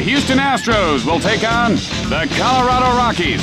Houston Astros will take on the Colorado Rockies.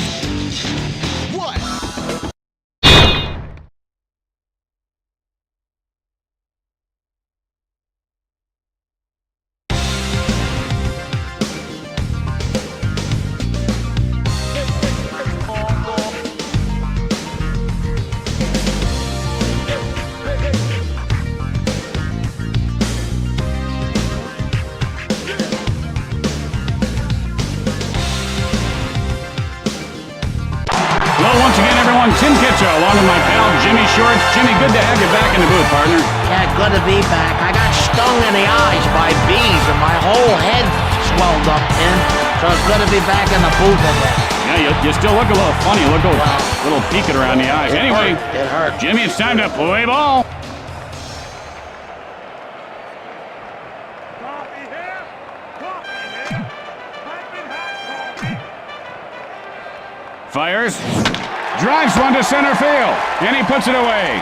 Tim Kitcha, along with my pal Jimmy Shorts. Jimmy, good to have you back in the booth, partner. Yeah, good to be back. I got stung in the eyes by bees and my whole head swelled up, Tim. So it's good to be back in the booth again. Yeah, you still look a little funny. You look a little peaked around the eyes. Anyway, it hurt. Jimmy, it's time to play ball. Fires. Drives one to center field, and he puts it away.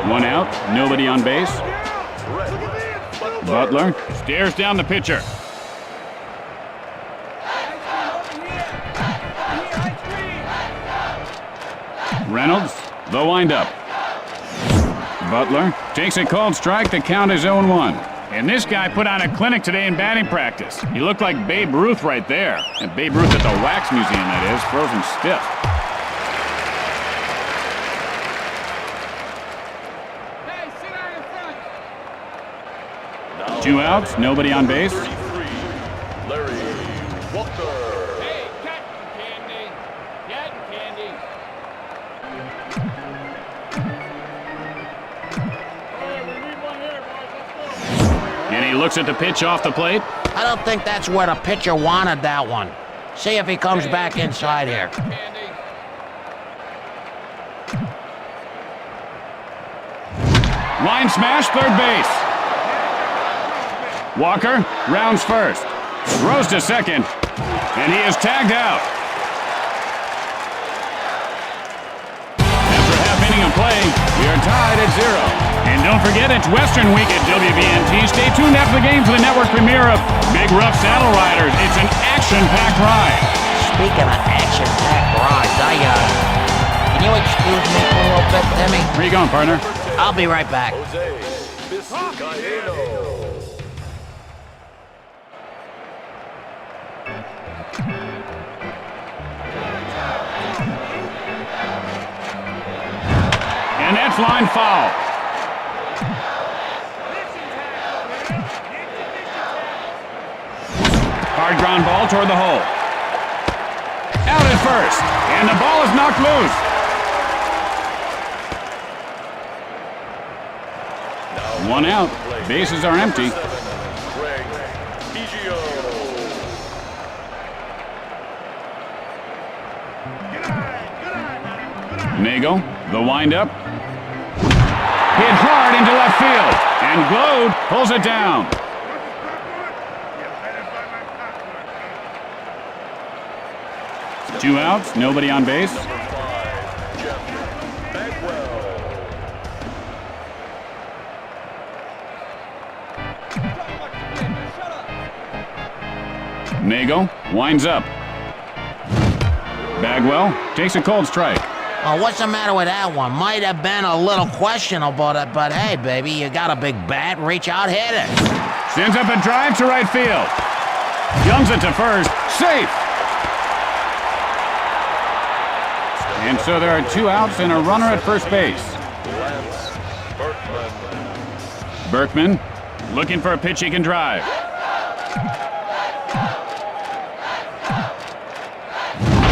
One out, nobody on base. Butler stares down the pitcher. Reynolds, the windup. Butler takes a called strike. The count is 0-1. And this guy put on a clinic today in batting practice. He looked like Babe Ruth right there. And Babe Ruth at the Wax Museum, that is, frozen stiff. Hey, sit down in front. 2 outs, nobody on base. Larry Walker. Hey, cotton candy. Cotton candy. And he looks at the pitch off the plate. I don't think that's where the pitcher wanted that one. See if he comes back inside here. Line smash, third base. Walker rounds first. Throws to second. And he is tagged out. After a half inning of play, we are tied at 0. And don't forget, it's Western Week at WBNT. Stay tuned after the game for the network premiere of Big Rough Saddle Riders. It's an action-packed ride. Speaking of action-packed rides, can you excuse me for a little bit, Timmy? Where you going, partner? I'll be right back. Jose Vizcaíno. And that's line foul. Hard ground ball toward the hole. Out at first, and the ball is knocked loose. One out. Bases are empty. Nagle, the windup. Hit hard into left field, and Glode pulls it down. Two outs, nobody on base. Nagle winds up. Bagwell takes a cold strike. Oh, what's the matter with that one? Might have been a little questionable, but hey, baby, you got a big bat. Reach out, hit it. Sends up a drive to right field. Jumps it to first. Safe. And so there are 2 outs and a runner at first base. Berkman looking for a pitch he can drive.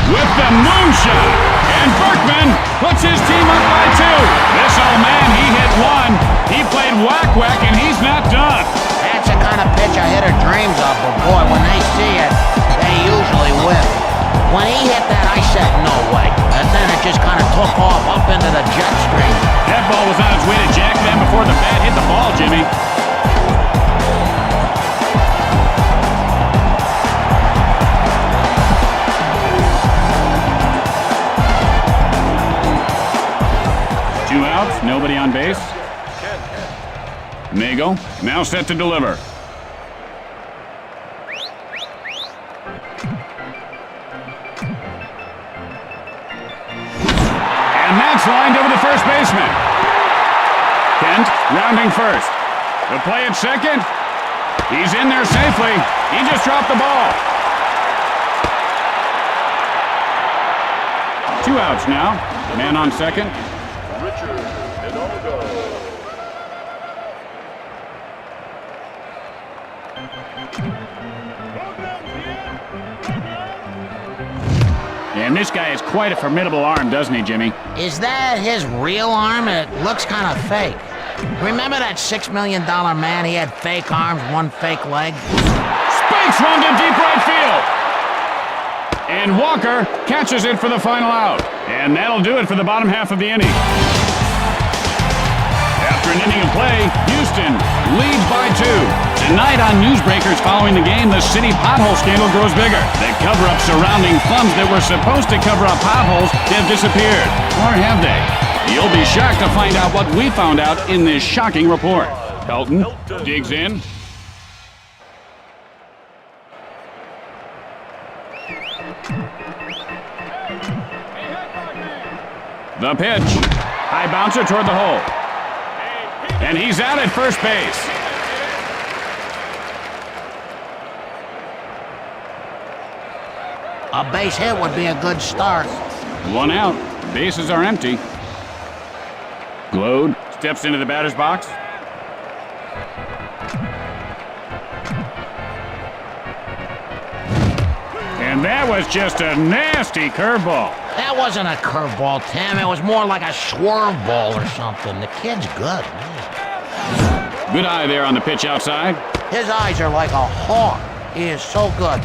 With the moonshot, and Berkman puts his team up by 2. This old man, he hit 1. He played whack-whack, and he's not done. That's the kind of pitch a hitter dreams of, but boy, when they see it, they usually whiff. When he hit that, I said, no way. And then it just kind of took off up into the jet stream. That ball was on its way to Jack then before the bat hit the ball, Jimmy. Nobody on base. Nagle, now set to deliver. And that's lined over the first baseman. Kent rounding first. The play at second. He's in there safely. He just dropped the ball. 2 outs now. Man on second. Richard Hidalgo. And this guy has quite a formidable arm, doesn't he, Jimmy? Is that his real arm? It looks kind of fake. Remember that $6 million man? He had fake arms, one fake leg. Spikes one to deep right field. And Walker catches it for the final out. And that'll do it for the bottom half of the inning. After an inning of play, Houston leads by 2. Tonight on Newsbreakers following the game, the city pothole scandal grows bigger. The cover-up surrounding funds that were supposed to cover up potholes have disappeared. Or have they? You'll be shocked to find out what we found out in this shocking report. Helton digs in. The pitch. High bouncer toward the hole. And he's out at first base. A base hit would be a good start. 1 out. Bases are empty. Glode steps into the batter's box. And that was just a nasty curveball. That wasn't a curveball, Tim. It was more like a swerve ball or something. The kid's good, man. Good eye there on the pitch outside. His eyes are like a hawk. He is so good.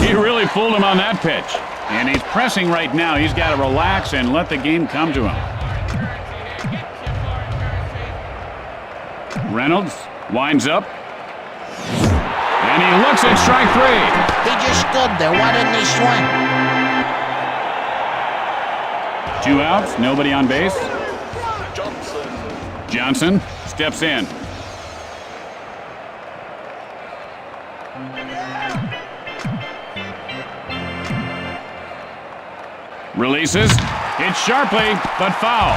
He really fooled him on that pitch. And he's pressing right now. He's got to relax and let the game come to him. Reynolds winds up. And he looks at strike 3. He just stood there. Why didn't he swing? 2 outs, nobody on base. Johnson. Johnson steps in. Releases. Hits sharply, but foul.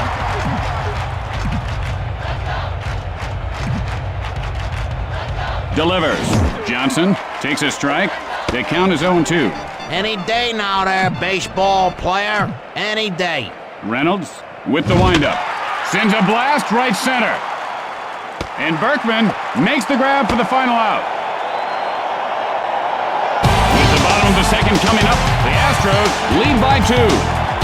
Delivers. Johnson takes a strike. The count is 0-2. Any day now there, baseball player. Any day. Reynolds with the windup. Sends a blast right center. And Berkman makes the grab for the final out. With the bottom of the second coming up, the Astros lead by 2.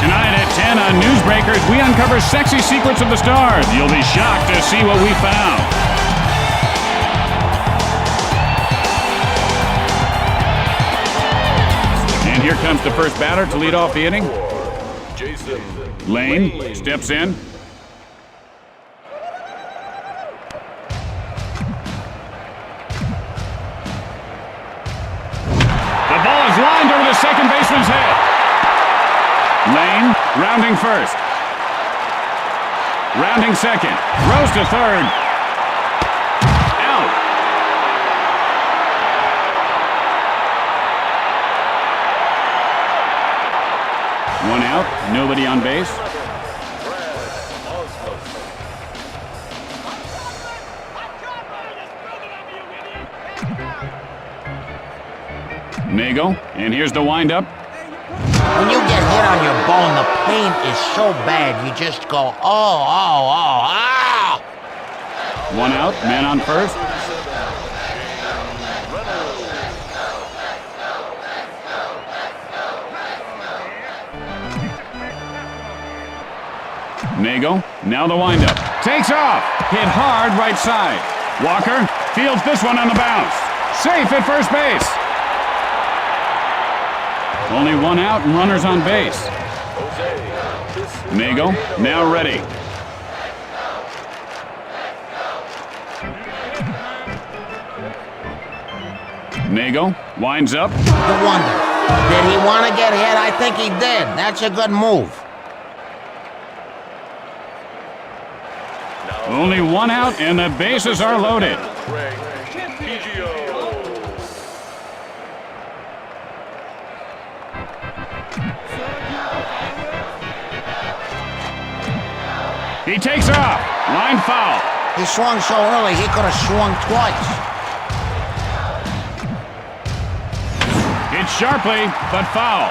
Tonight at 10 on Newsbreakers, we uncover sexy secrets of the stars. You'll be shocked to see what we found. And here comes the first batter to lead off the inning. Jason Lane steps in. The ball is lined over the second baseman's head. Lane rounding first. Rounding second. Throws to third. Out. One out. Nobody on base. Nagle, and here's the windup. When you get hit on your bone, the pain is so bad, you just go, oh. 1 out, man on first. Nagle, now the windup. Takes off. Hit hard right side. Walker fields this one on the bounce. Safe at first base. Only 1 out and runners on base. Nagle, now ready. Nagle winds up. You wonder, did he want to get hit? I think he did. That's a good move. Only one out, and the bases are loaded. Greg Biggio. He takes off. Line foul. He swung so early, he could have swung twice. Hits sharply, but foul.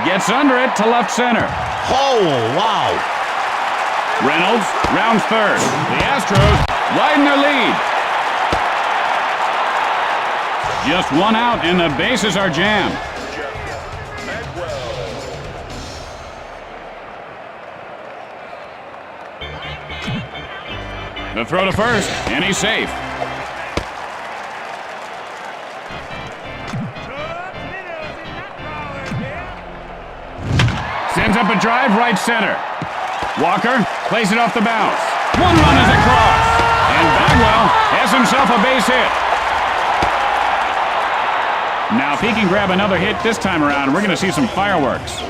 Gets under it to left center. Oh, wow. Reynolds rounds third. The Astros widen their lead. Just one out, and the bases are jammed. The throw to first, and he's safe. Sends up a drive right center. Walker plays it off the bounce. One run is across, and Bagwell has himself a base hit. Now, if he can grab another hit this time around, we're going to see some fireworks.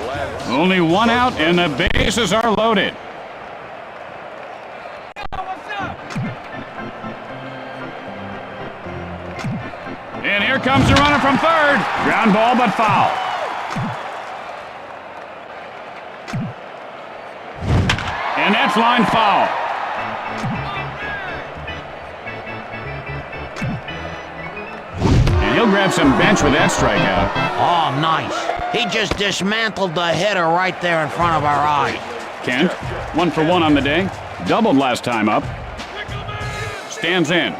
Only one out, and the bases are loaded. And here comes the runner from third. Ground ball, but foul. And that's line foul. And he'll grab some bench with that strikeout. Oh, nice. He just dismantled the hitter right there in front of our eyes. Kent, 1 for 1 on the day. Doubled last time up. Stands in.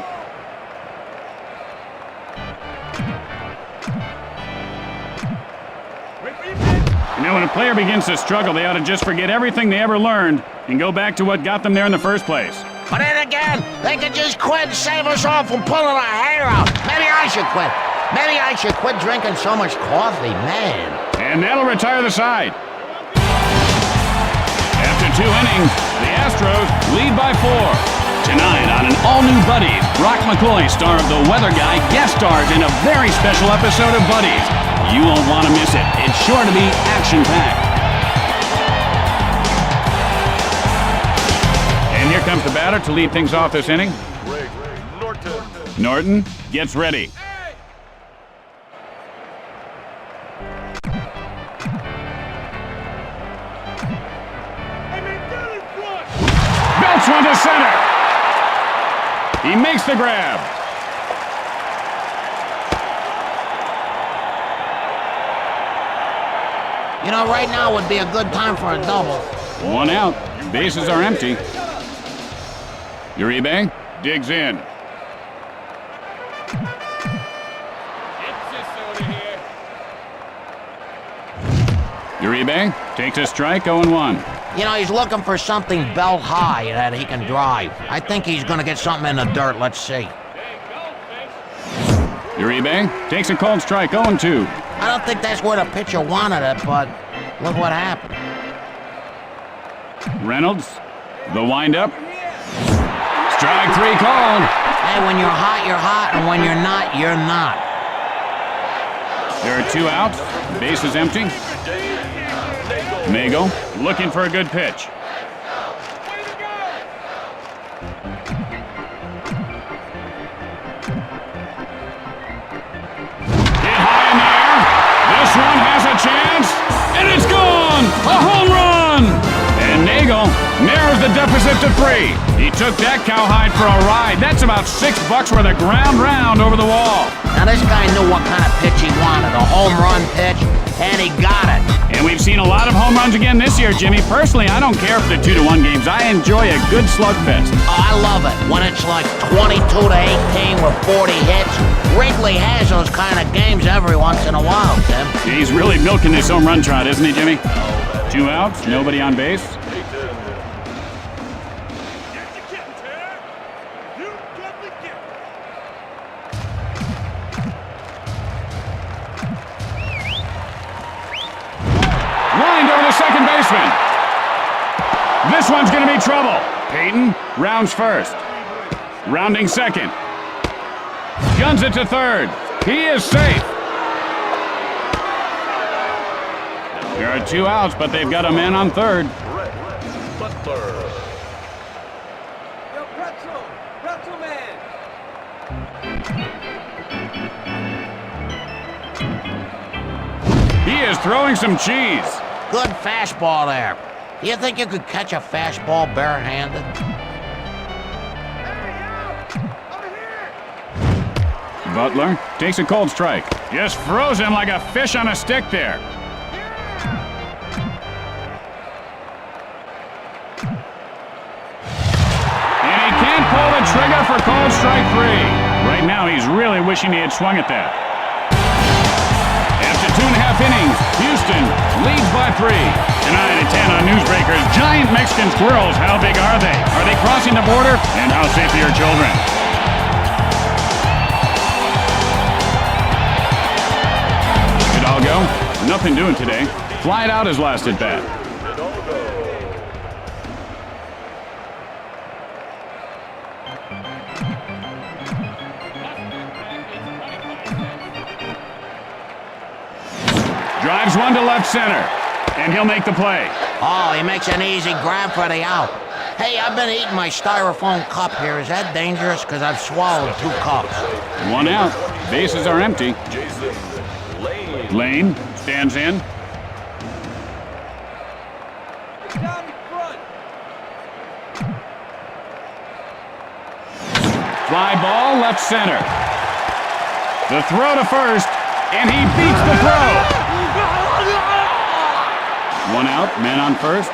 You know, when a player begins to struggle, they ought to just forget everything they ever learned and go back to what got them there in the first place. But then again, they could just quit and save us all from pulling our hair out. Maybe I should quit. Maybe I should quit drinking so much coffee, man. And that'll retire the side. After 2 innings, the Astros lead by 4. Tonight on an all-new Buddies, Brock McCoy, star of The Weather Guy, guest stars in a very special episode of Buddies. You won't want to miss it. It's sure to be action-packed. And here comes the batter to lead things off this inning. Greg Norton. Norton gets ready. Belts one to center. He makes the grab. You know, right now would be a good time for a double. 1 out. Bases are empty. Uribe digs in. Uribe takes a strike, 0-1. You know, he's looking for something belt high that he can drive. I think he's going to get something in the dirt. Let's see. Uribe takes a called strike, 0-2. I don't think that's where the pitcher wanted it, but look what happened. Reynolds, the windup. Strike 3 called. Hey, when you're hot, and when you're not, you're not. There are 2 outs. Base is empty. Mago looking for a good pitch. Hit high in the air. This one has a chance, and it's gone! A home run! And Nagel narrows the deficit to 3. He took that cowhide for a ride. That's about $6 worth of ground round over the wall. Now, this guy knew what kind of pitch he wanted, a home run pitch, and he got it. And we've seen a lot of home runs again this year, Jimmy. Personally, I don't care for the 2-1 games. I enjoy a good slugfest. Oh, I love it when it's like 22-18 with 40 hits. Wrigley has those kind of games every once in a while, Tim. He's really milking this home run trot, isn't he, Jimmy? 2 outs, nobody on base. Second baseman. This one's going to be trouble. Peyton rounds first. Rounding second. Guns it to third. He is safe. There are 2 outs, but they've got a man on third. Butler. Yo, Pretzel man. He is throwing some cheese. Good fastball there. Do you think you could catch a fastball barehanded? Butler takes a cold strike. Just froze him like a fish on a stick there. And he can't pull the trigger for cold strike 3. Right now, he's really wishing he had swung at that. After 2.5 innings, Houston leads by 3. Tonight at 10 on Newsbreakers, giant Mexican squirrels. How big are they? Are they crossing the border? And how safe are your children? Hidalgo, nothing doing today. Fly it out his last at bat. Drives one to left center, and he'll make the play. Oh, he makes an easy grab for the out. Hey, I've been eating my styrofoam cup here. Is that dangerous? Because I've swallowed 2 cups. 1 out. Bases are empty. Jason Lane. Lane stands in. Down in front. Fly ball left center. The throw to first, and he beats the throw. 1 out, man on first.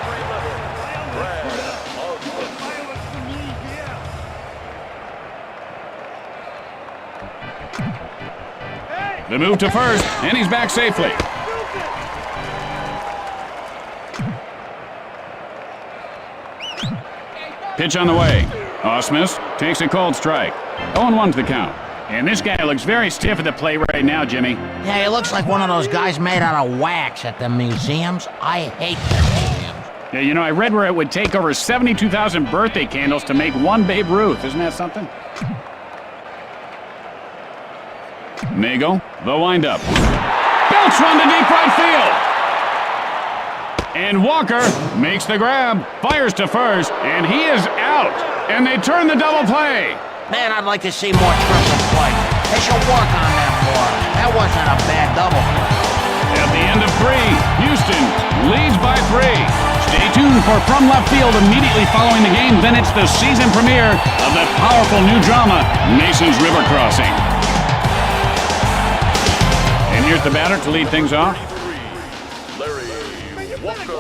The move to first, and he's back safely. Pitch on the way. Osmus takes a cold strike. 0-1 to the count. And this guy looks very stiff at the plate right now, Jimmy. Yeah, he looks like one of those guys made out of wax at the museums. I hate the museums. Yeah, you know, I read where it would take over 72,000 birthday candles to make 1 Babe Ruth. Isn't that something? Nagel, the windup. Bounce run to deep right field. And Walker makes the grab, fires to first, and he is out. And they turn the double play. Man, I'd like to see more triple play. They should work on that more. That wasn't a bad double play. At the end of 3, Houston leads by 3. Stay tuned for From Left Field immediately following the game. Then it's the season premiere of the powerful new drama, Mason's River Crossing. And here's the batter to lead things off. Larry Walker.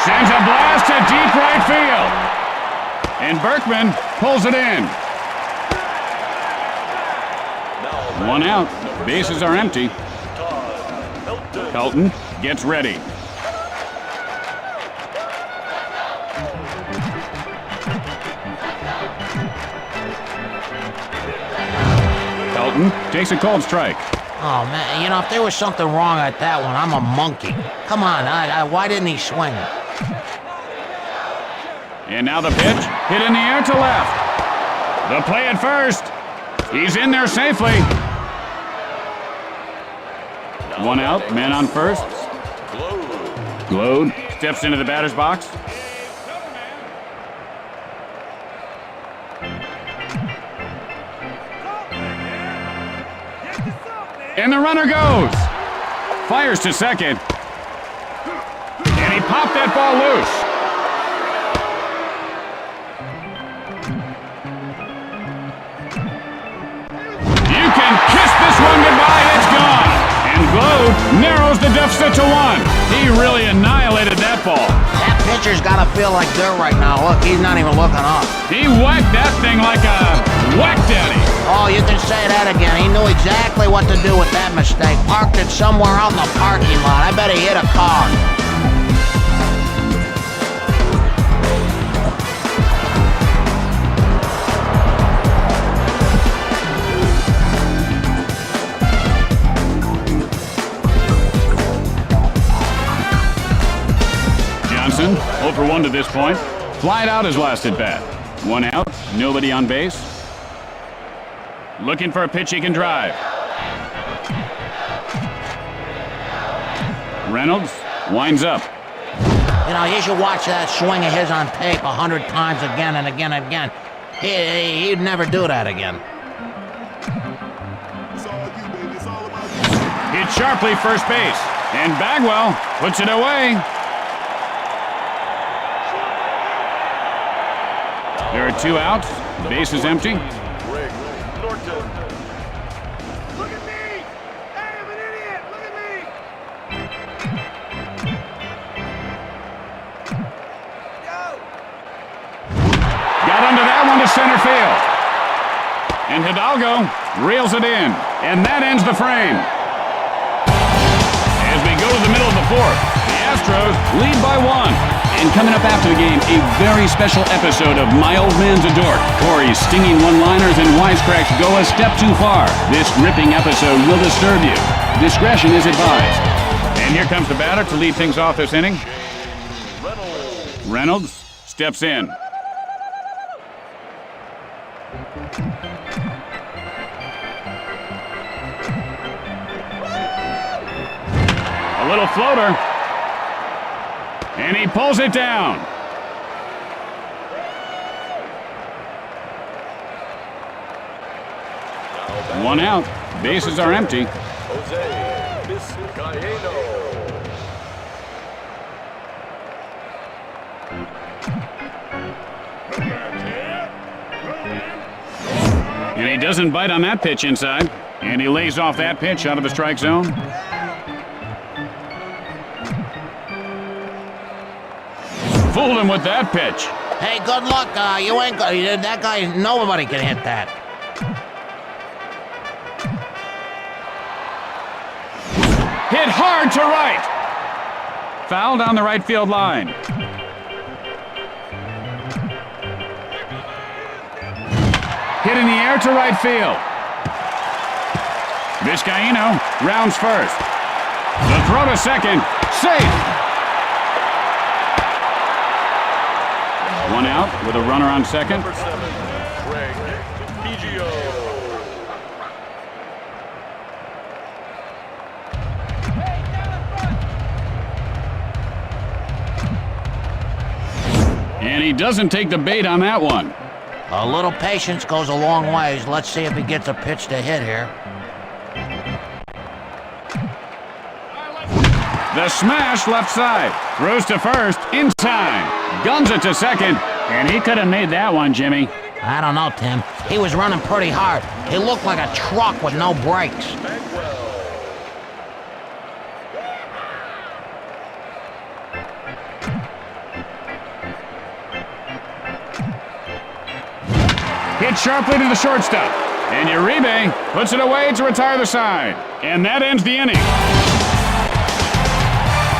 Sends a blast to deep right field. And Berkman pulls it in. 1 out. Bases are empty. Helton gets ready. Helton takes a cold strike. Oh, man, you know, if there was something wrong at that one, I'm a monkey. Come on, why didn't he swing? And now the pitch, hit in the air to left. The play at first. He's in there safely. 1 out, man on first. Glode steps into the batter's box. And the runner goes. Fires to second. And he popped that ball loose. You can kiss this one goodbye. It's gone. And Glode narrows the deficit to 1. He really annihilated that ball. That pitcher's got to feel like dirt right now. Look, he's not even looking up. He whacked that thing like a whack daddy. Oh, you can say that again. He knew exactly what to do with that mistake. Parked it somewhere out in the parking lot. I bet he hit a car. Johnson, 0 for 1 to this point. Flied out his last at bat. One out, nobody on base. Looking for a pitch he can drive. Reynolds winds up. You know, you should watch that swing of his on tape 100 times again and again and again. He'd never do that again. Hit sharply first base. And Bagwell puts it away. There are 2 outs. The base is empty. Greg Norton. Look at me! Hey, I'm an idiot! Look at me! Go! Got under that one to center field. And Hidalgo reels it in. And that ends the frame. As we go to the middle of the 4th, the Astros lead by 1. And coming up after the game, a very special episode of My Old Man's a Dork. Corey's stinging one-liners and wisecracks go a step too far. This gripping episode will disturb you. Discretion is advised. And here comes the batter to lead things off this inning. Reynolds steps in. A little floater. And he pulls it down. One out. Bases are empty. Jose Vizcaíno. And he doesn't bite on that pitch inside. And he lays off that pitch out of the strike zone. Fooled him with that pitch. Hey, good luck. You ain't good. That guy, nobody can hit that. Hit hard to right. Foul down the right field line. Hit in the air to right field. Vizcaíno rounds first. The throw to second. Safe. One out with a runner on second. Number 7, Greg Biggio. And he doesn't take the bait on that one. A little patience goes a long ways. Let's see if he gets a pitch to hit here. The smash left side. Throws to first in time. Guns it to second. And he could have made that one, Jimmy. I don't know, Tim. He was running pretty hard. He looked like a truck with no brakes. Hit sharply to the shortstop. And Uribe puts it away to retire the side. And that ends the inning.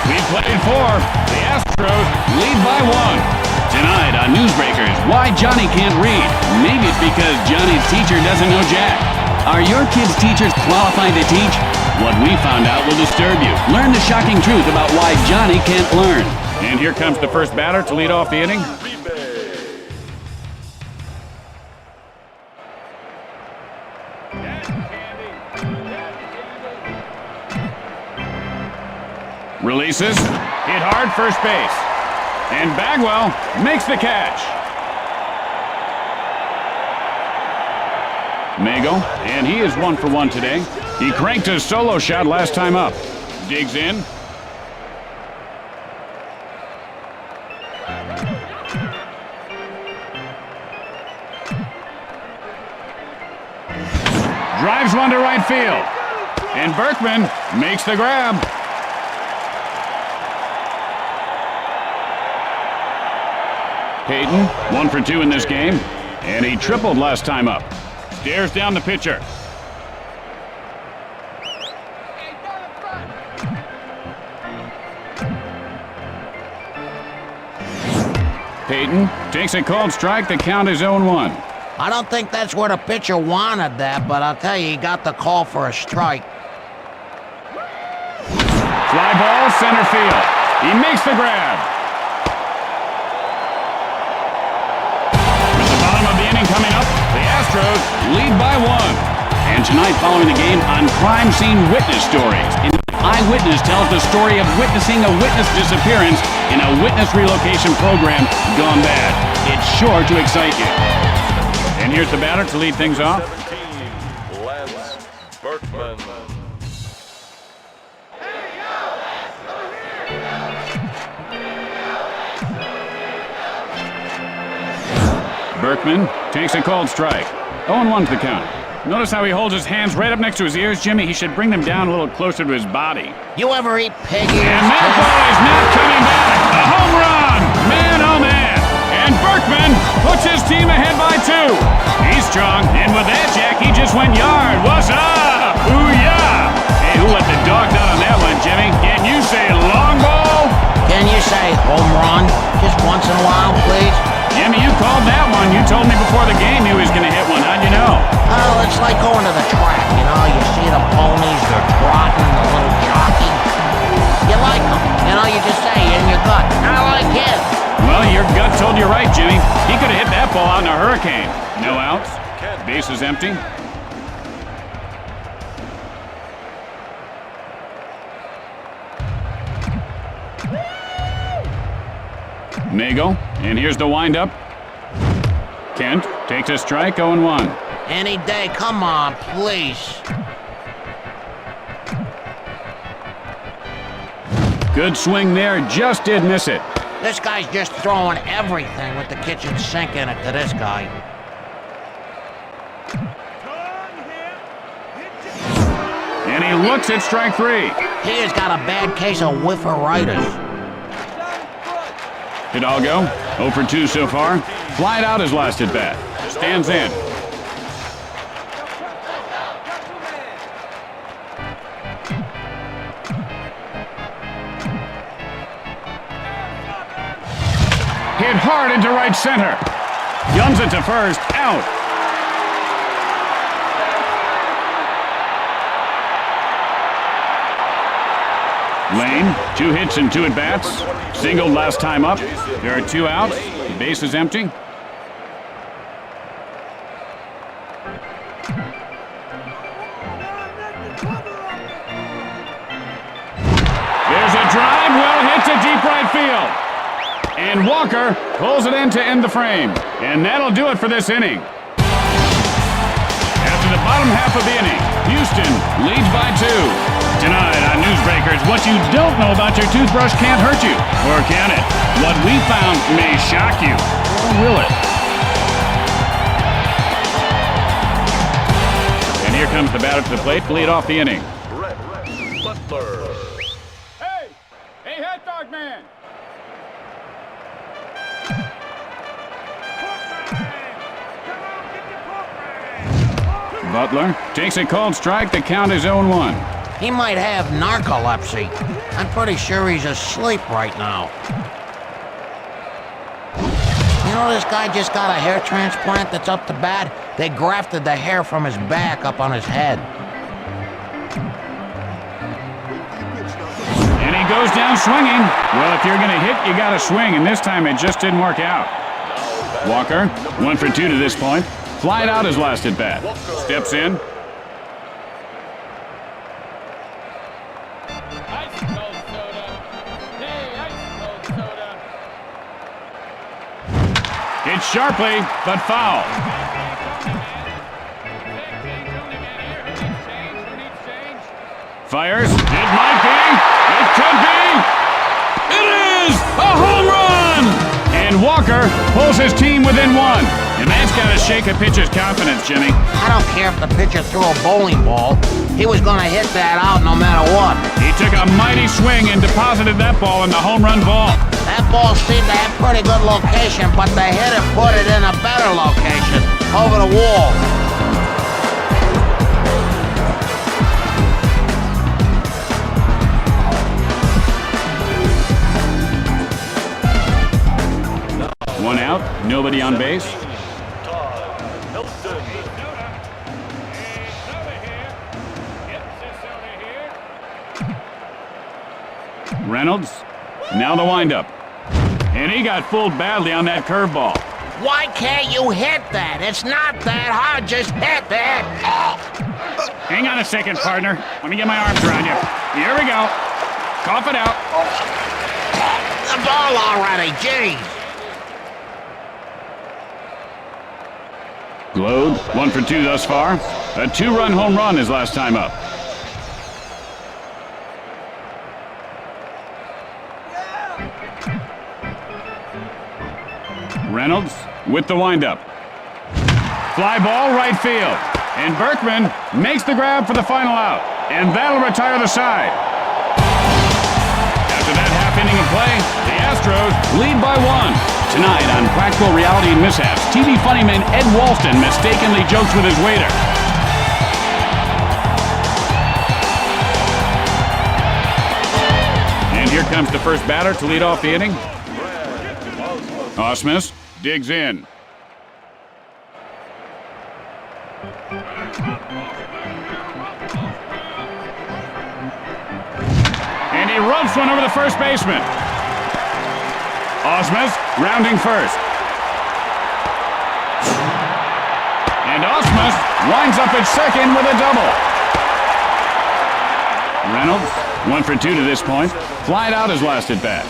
We played 4. The Astros lead by 1. Tonight on Newsbreakers, why Johnny can't read. Maybe it's because Johnny's teacher doesn't know Jack. Are your kids' teachers qualified to teach? What we found out will disturb you. Learn the shocking truth about why Johnny can't learn. And here comes the first batter to lead off the inning. Releases, hit hard first base. And Bagwell makes the catch. Mago, and he is 1 for 1 today. He cranked his solo shot last time up. Digs in. Drives one to right field. And Berkman makes the grab. Payton, 1 for 2 in this game, and he tripled last time up. Stares down the pitcher. Payton takes a called strike. The count is 0-1. I don't think that's where the pitcher wanted that, but I'll tell you, he got the call for a strike. Fly ball, center field. He makes the grab. tonight following the game on crime scene witness stories. An eyewitness tells the story of witnessing a witness disappearance in a witness relocation program gone bad. It's sure to excite you. And here's the batter to lead things off. 17, Lance Berkman. Berkman takes a cold strike. 0-1 to the count. Notice how he holds his hands right up next to his ears, Jimmy? He should bring them down a little closer to his body. You ever eat pig ears? And that ball is not coming back. A home run! Man, oh man! And Berkman puts his team ahead by 2. He's strong, and with that, Jack, he just went yard. What's up? Ooh, yeah! Hey, who let the dog down on that one, Jimmy? Can you say long ball? Can you say home run? Just once in a while, please? Jimmy, you called that one. You told me before the game he was going to hit one. How'd you know? Oh, it's like going to the track, you know? You see the ponies, they're trotting, the little jockey. You like them, you know? You just say in your gut, I like him. Well, your gut told you right, Jimmy. He could have hit that ball out in a hurricane. No outs. Base is empty. Nagle, and here's the windup. Kent takes a strike, 0-1. Any day, come on, please. Good swing there, just did miss it. This guy's just throwing everything with the kitchen sink in it to this guy. And he looks at strike 3. He has got a bad case of whifferitis. Hidalgo, 0 for 2 so far. Flied out his last at bat. Stands in. Hit hard into right center. Guns it to first. Out. Lane, 2 hits and 2 at-bats. Singled last time up. There are 2 outs. The base is empty. There's a drive, well hit to deep right field. And Walker pulls it in to end the frame. And that'll do it for this inning. After the bottom half of the inning, Houston leads by 2. Tonight on Newsbreakers, what you don't know about your toothbrush can't hurt you. Or can it? What we found may shock you. Or will it? And here comes the batter to the plate to lead off the inning. Brett Butler. Hey! Hey, hot dog man! Butler takes a cold strike. The count is 0-1. He might have narcolepsy. I'm pretty sure he's asleep right now. You know, this guy just got a hair transplant that's up to bat. They grafted the hair from his back up on his head. And he goes down swinging. Well, if you're going to hit, you got to swing, and this time it just didn't work out. Walker, 1 for 2 to this point. Flied out his last at bat. Steps in. Hits sharply, but foul. Fires. It might be. It could be. It is a home run! And Walker pulls his team within 1. And that's got to shake a pitcher's confidence, Jimmy. I don't care if the pitcher threw a bowling ball. He was going to hit that out no matter what. He took a mighty swing and deposited that ball in the home run vault. That ball seemed to have pretty good location, but the hitter put it in a better location, over the wall. One out, nobody on base. Reynolds, now the windup. And he got fooled badly on that curveball. Why can't you hit that? It's not that hard, just hit that. Hang on a second, partner. Let me get my arms around you. Here we go. Cough it out. The ball already, jeez. Glowed, 1 for 2 thus far. A 2-run home run his last time up. Reynolds with the windup. Fly ball right field. And Berkman makes the grab for the final out. And that'll retire the side. After that half inning of play, the Astros lead by 1. Tonight on Practical Reality and Mishaps, TV funnyman Ed Walston mistakenly jokes with his waiter. And here comes the first batter to lead off the inning. Osmus digs in. And he rubs one over the first baseman. Osmus rounding first. And Osmus winds up at second with a double. Reynolds, 1 for 2 to this point. Flied out his last at bat.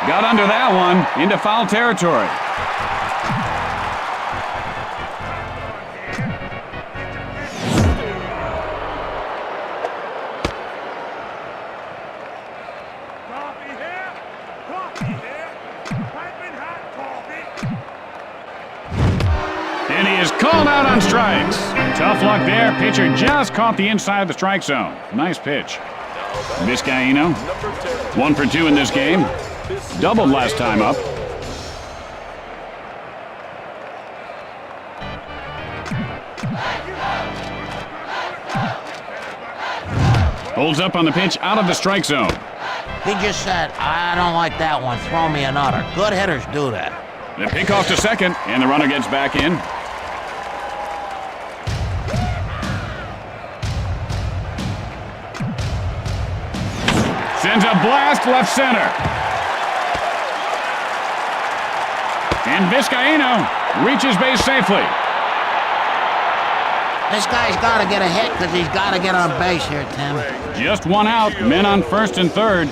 Got under that one into foul territory. And he is called out on strikes. Tough luck there. Pitcher just caught the inside of the strike zone. Nice pitch. Vizcaíno, 1 for 2 in this game. Doubled last time up. Holds up on the pitch out of the strike zone. He just said, I don't like that one. Throw me another. Good hitters do that. The pick off to second, and the runner gets back in. Sends a blast left center. And Vizcaíno reaches base safely. This guy's got to get a hit because he's got to get on base here, Tim. Just one out, men on first and third.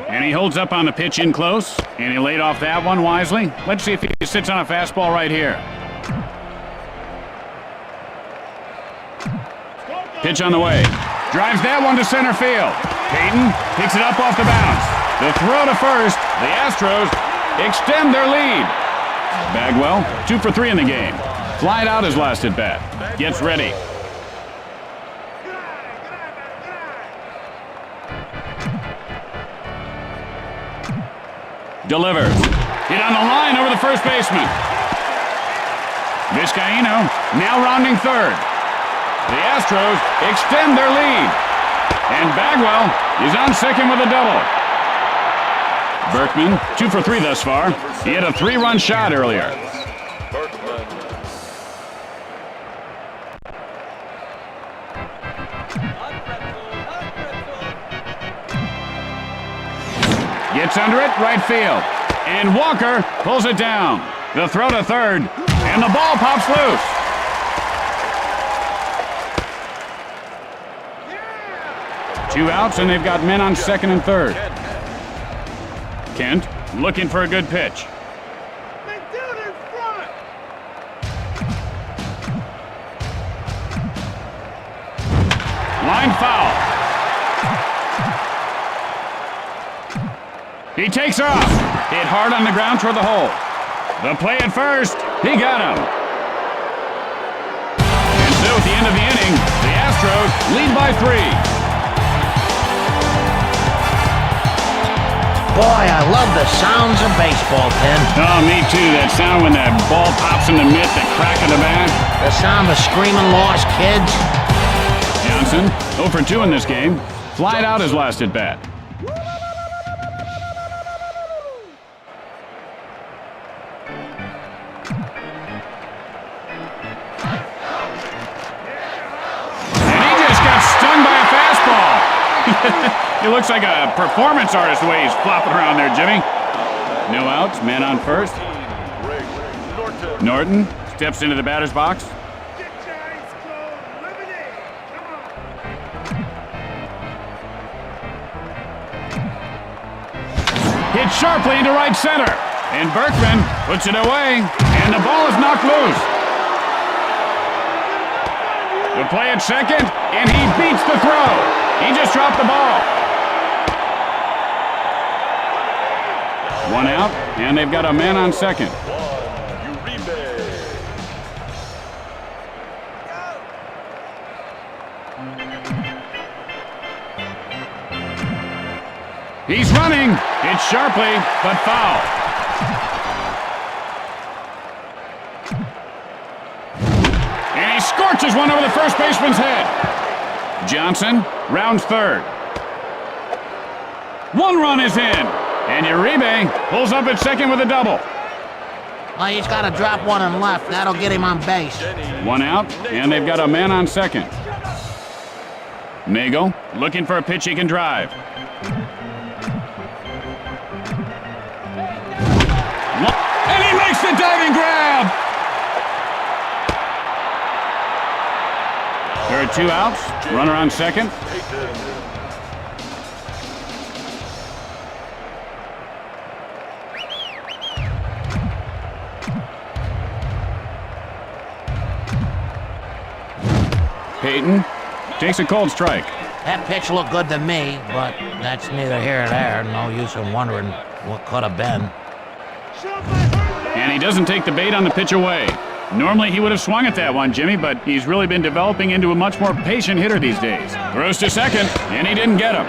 And he holds up on the pitch in close, and he laid off that one wisely. Let's see if he sits on a fastball right here. Pitch on the way. Drives that one to center field. Payton picks it up off the bounce. The throw to first. The Astros extend their lead. Bagwell, 2 for 3 in the game. Flied out his last at bat. Gets ready. Delivers. Hit on the line over the first baseman. Vizcaíno now rounding third. The Astros extend their lead. And Bagwell is on second with a double. Berkman, 2 for 3 thus far. He had a 3-run shot earlier. Gets under it, right field. And Walker pulls it down. The throw to third, and the ball pops loose. Two outs, and they've got men on second and third. Kent looking for a good pitch. Line foul. He takes off. Hit hard on the ground toward the hole. The play at first. He got him. And so at the end of the inning, the Astros lead by 3. Boy, I love the sounds of baseball, Tim. Oh, me too. That sound when that ball pops in the mitt, the crack of the bat. The sound of screaming lost kids. Johnson, 0 for 2 in this game. Flied out his last at bat. He looks like a performance artist the way he's flopping around there, Jimmy. No outs, man on first. Norton steps into the batter's box. Get your eyes closed. Lemonade. Come on. Hit sharply into right center. And Berkman puts it away. And the ball is knocked loose. The play at second, and he beats the throw. He just dropped the ball. One out, and they've got a man on second. He's running. Hit sharply, but foul. And he scorches one over the first baseman's head. Johnson rounds third. One run is in. And Uribe pulls up at second with a double. Well, he's got to drop one and left. That'll get him on base. One out, and they've got a man on second. Nagel looking for a pitch he can drive. And he makes the diving grab! There are two outs. Runner on second. Peyton takes a cold strike. That pitch looked good to me, but that's neither here nor there. No use in wondering what could have been. And he doesn't take the bait on the pitch away. Normally he would have swung at that one, Jimmy, but he's really been developing into a much more patient hitter these days. Throws to second, and he didn't get him.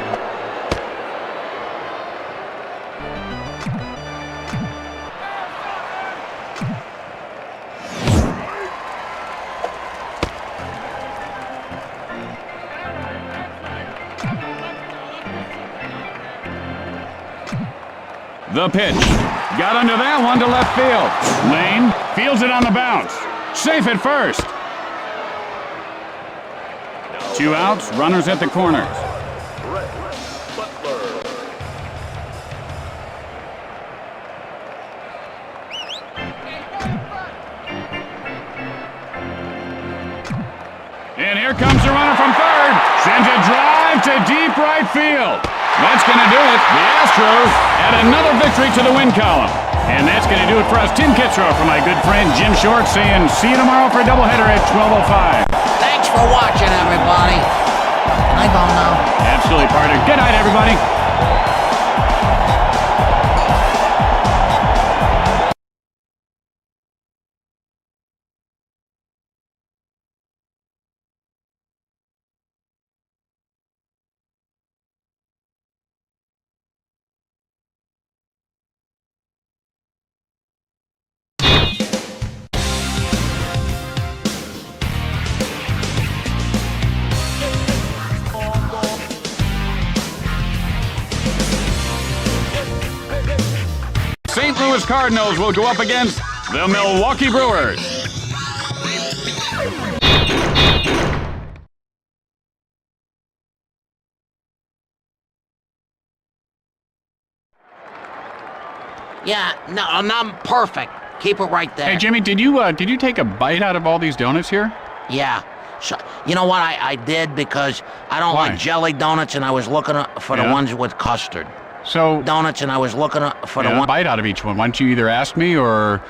The pitch. Got under that one to left field. Lane fields it on the bounce. Safe at first. Two outs, runners at the corners. And here comes the runner from third. Sends a drive to deep right field. That's going to do it. The Astros add another victory to the win column. And that's going to do it for us. Tim Kitzrow for my good friend Jim Short saying see you tomorrow for a doubleheader at 12:05. Thanks for watching, everybody. Can I go now? Absolutely, partner. Good night, everybody. St. Louis Cardinals will go up against the Milwaukee Brewers. Yeah, no, I'm perfect. Keep it right there. Hey, Jimmy, did you take a bite out of all these donuts here? Yeah. So, you know what I did because I don't Why? like jelly donuts, and I was looking for the ones with custard. So Donuts, and I was looking for the a one. bite out of each one. Why don't you either ask me or,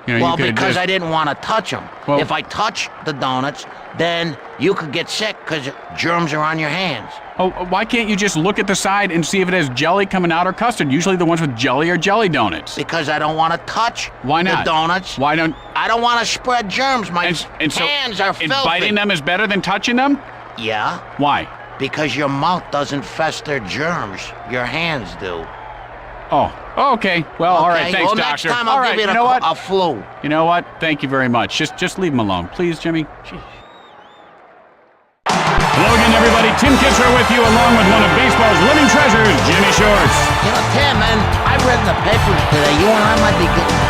you know, Well, you could because just... I didn't want to touch them. Well- If I touch the donuts, then you could get sick because germs are on your hands. Oh, why can't you just look at the side and see if it has jelly coming out or custard? Usually the ones with jelly are jelly donuts. Because I don't want to touch Why not? the donuts. Why don't... I don't want to spread germs. My And so, hands are and filthy. biting them is better than touching them? Yeah, Why? because your mouth doesn't fester germs. Your hands do. Oh, okay. Well, all right. Okay? Thanks, well, doctor. next time All I'll right, give you know what? a flu. You know what? Thank you very much. Just leave him alone, please, Jimmy. Jeez. Hello again, everybody. Tim Kitzrow with you, along with one of baseball's living treasures, Jimmy Shorts. You know, Tim, man, I read in the papers today. You and I might be getting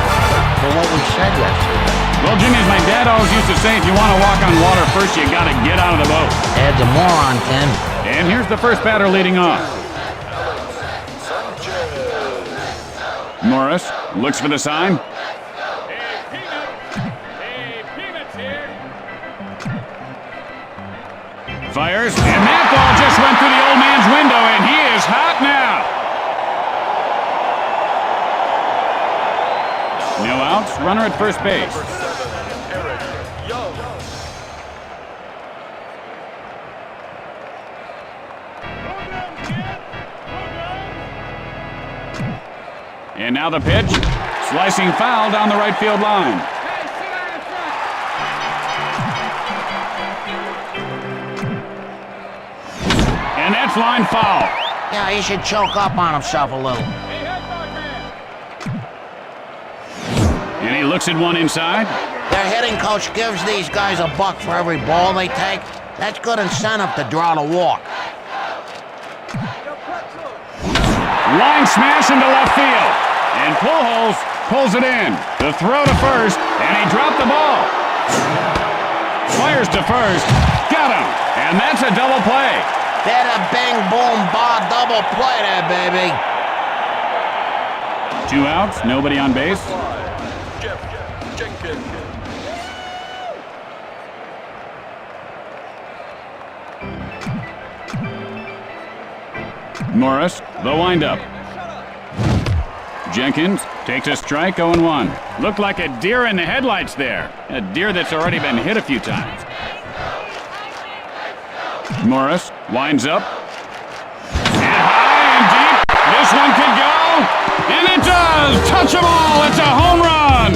for what we said yesterday. Well, Jimmy, as my dad always used to say, if you want to walk on water first, you got to get out of the boat. Dad's a moron, Tim. And here's the first batter leading off. Morris looks for the sign. Fires, and that ball just went through the old man's window, and he is hot now. No outs, runner at first base. And now the pitch, slicing foul down the right field line. And that's line foul. Yeah, he should choke up on himself a little. And he looks at one inside. Their hitting coach gives these guys a buck for every ball they take. That's good incentive to draw the walk. Line smash into left field. And Pujols pulls it in. The throw to first, and he dropped the ball. Fires to first. Got him. And that's a double play. Bada bing boom ba, double play there, baby. 2 outs, nobody on base. Morris, the windup. Jenkins takes a strike, 0-1. Looked like a deer in the headlights there. A deer that's already been hit a few times. Morris winds up. And high and deep. This one could go. And it does! Touch them all! It's a home run!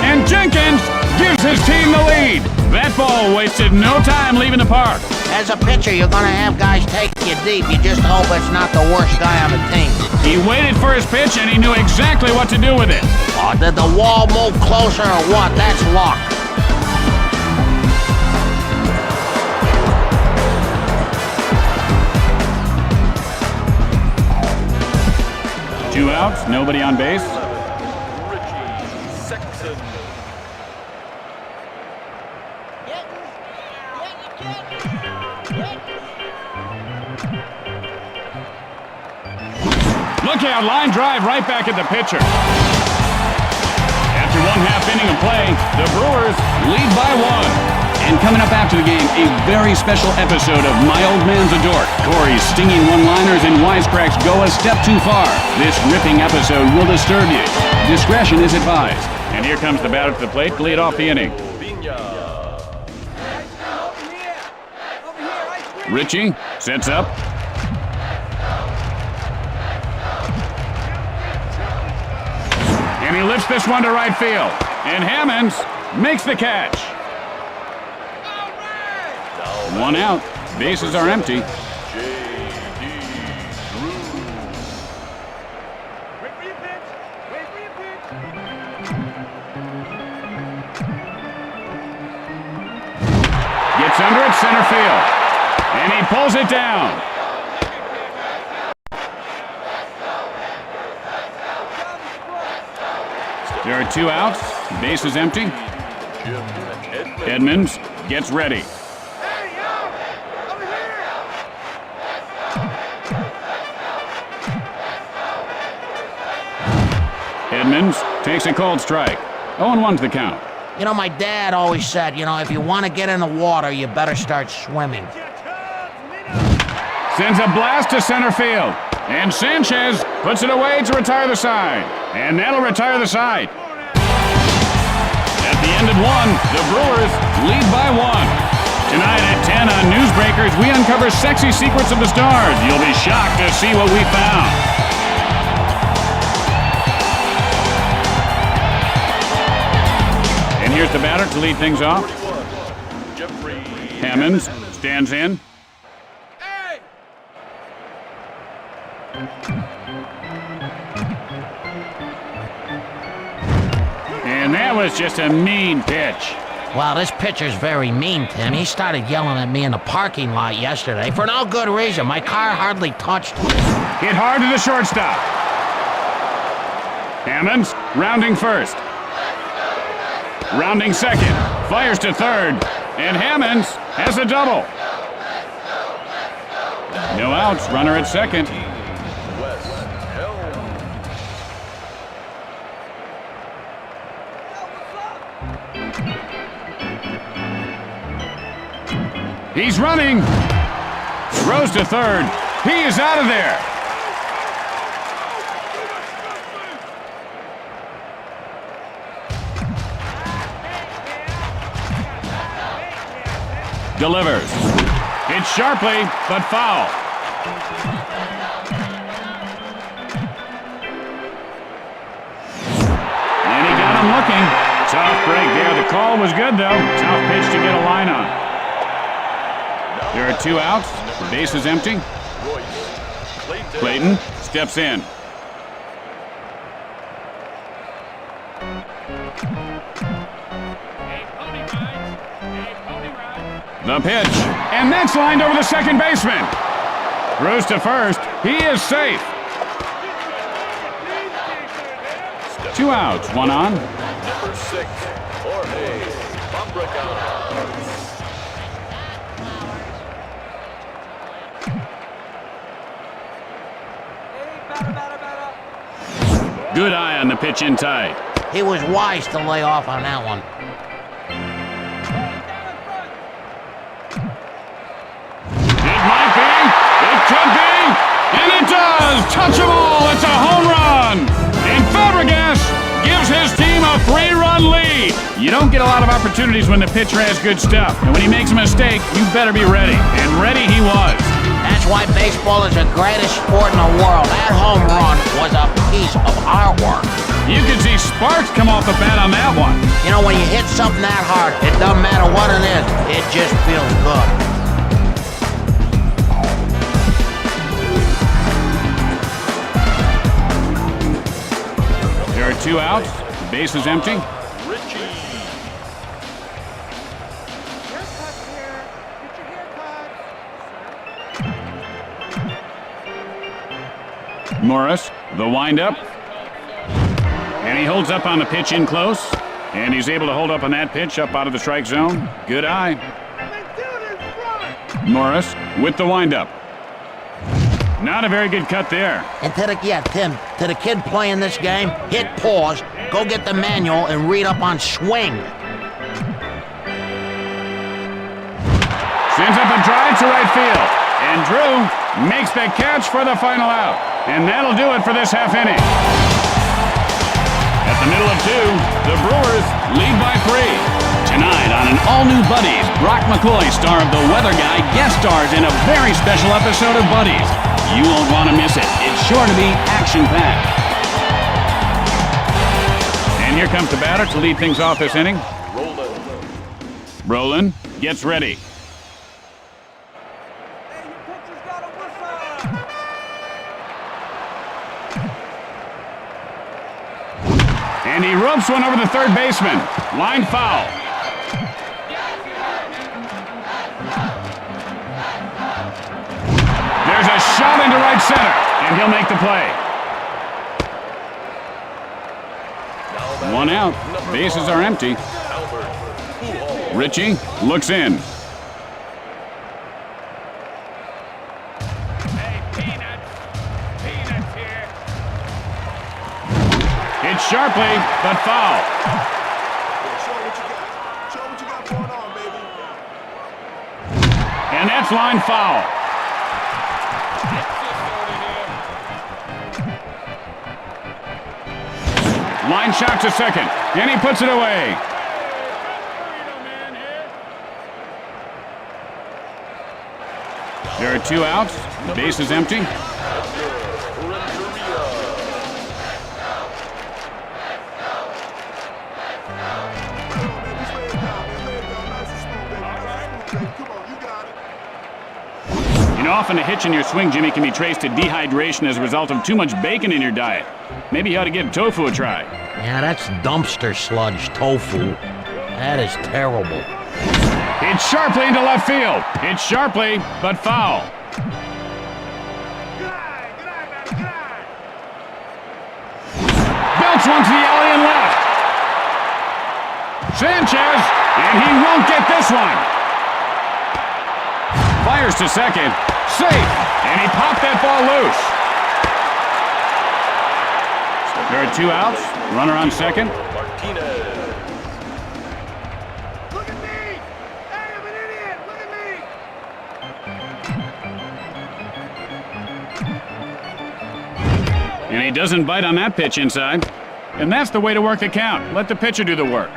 And Jenkins gives his team the lead. That ball wasted no time leaving the park. As a pitcher, you're going to have guys take you deep. You just hope it's not the worst guy on the team. He waited for his pitch, and he knew exactly what to do with it. Oh, did the wall move closer or what? That's luck. Two outs, nobody on base. Look out, line drive right back at the pitcher. After 1/2 inning of play, the Brewers lead by 1. And coming up after the game, a very special episode of My Old Man's a Dork. Corey's stinging one-liners and wisecracks go a step too far. This ripping episode will disturb you. Discretion is advised. And here comes the batter to the plate to lead off the inning. Richie sets up. And he lifts this one to right field. And Hammonds makes the catch. 1 out. Bases are empty. Gets under it, center field. And he pulls it down. There are 2 outs. Base is empty. Edmonds gets ready. Edmonds takes a cold strike. 0-1's the count. You know, my dad always said, if you want to get in the water, you better start swimming. Sends a blast to center field. And Sanchez puts it away to retire the side. And that'll retire the side. At the end of 1, the Brewers lead by 1. Tonight at 10 on Newsbreakers, we uncover sexy secrets of the stars. You'll be shocked to see what we found. And here's the batter to lead things off. Hammonds stands in. And that was just a mean pitch. Well, this pitcher's very mean, Tim. He started yelling at me in the parking lot yesterday for no good reason. My car hardly touched him. Hit hard to the shortstop. Hammonds rounding first. Rounding second. Fires to third. And Hammonds has a double. No outs, runner at second. West Helm. He's running. Throws to third. He is out of there. Delivers. Hit sharply, but foul. And he got him looking. Tough break there. The call was good, though. Tough pitch to get a line on. There are 2 outs. The base is empty. Clayton steps in. The pitch, and that's lined over the second baseman. Throws to first. He is safe. 2 outs, 1 on. Number 6, Jorge Fabregas. Good eye on the pitch in tight. He was wise to lay off on that one. It might be. It could be. And it does. Touchable. It's a home run. And Fabregas gives his team a 3-run lead. You don't get a lot of opportunities when the pitcher has good stuff. And when he makes a mistake, you better be ready. And ready he was. That's why baseball is the greatest sport in the world. That home run was a piece of artwork. You could see sparks come off the bat on that one. You know, when you hit something that hard, it doesn't matter what it is. It just feels good. There are 2 outs. The base is empty. Richie. Haircut here. Get your haircut. Morris, the windup. And he holds up on the pitch in close. And he's able to hold up on that pitch up out of the strike zone. Good eye. Morris with the windup. Not a very good cut there. And to the kid playing this game, hit pause, go get the manual, and read up on swing. Sends up a drive to right field. And Drew makes the catch for the final out. And that'll do it for this half inning. At the middle of 2, the Brewers lead by 3. Tonight on an all-new Buddies, Brock McCoy, star of The Weather Guy, guest stars in a very special episode of Buddies. You won't want to miss it. It's sure to be action-packed. And here comes the batter to lead things off this inning. Roland gets ready. Hey, your pitcher's got a whistle. And he ropes one over the third baseman. Line foul. There's a shot into right center, and he'll make the play. 1 out. Bases are empty. Richie looks in. Hey, Peanuts here. Hit sharply, but foul. Show what you got going on, baby. And that's line foul. Line shot to second, and he puts it away. There are 2 outs. The base is empty. You know, often a hitch in your swing, Jimmy, can be traced to dehydration as a result of too much bacon in your diet. Maybe you ought to give tofu a try. Yeah, that's dumpster sludge tofu. That is terrible. It's sharply into left field. It's sharply, but foul. Good eye, man, good eye. Belts one to the alley and left. Sanchez, and he won't get this one. Fires to second. Safe. And he popped that ball loose. There are 2 outs. Runner on second. Martinez. Look at me! Hey, I'm an idiot! Look at me! And he doesn't bite on that pitch inside. And that's the way to work the count. Let the pitcher do the work.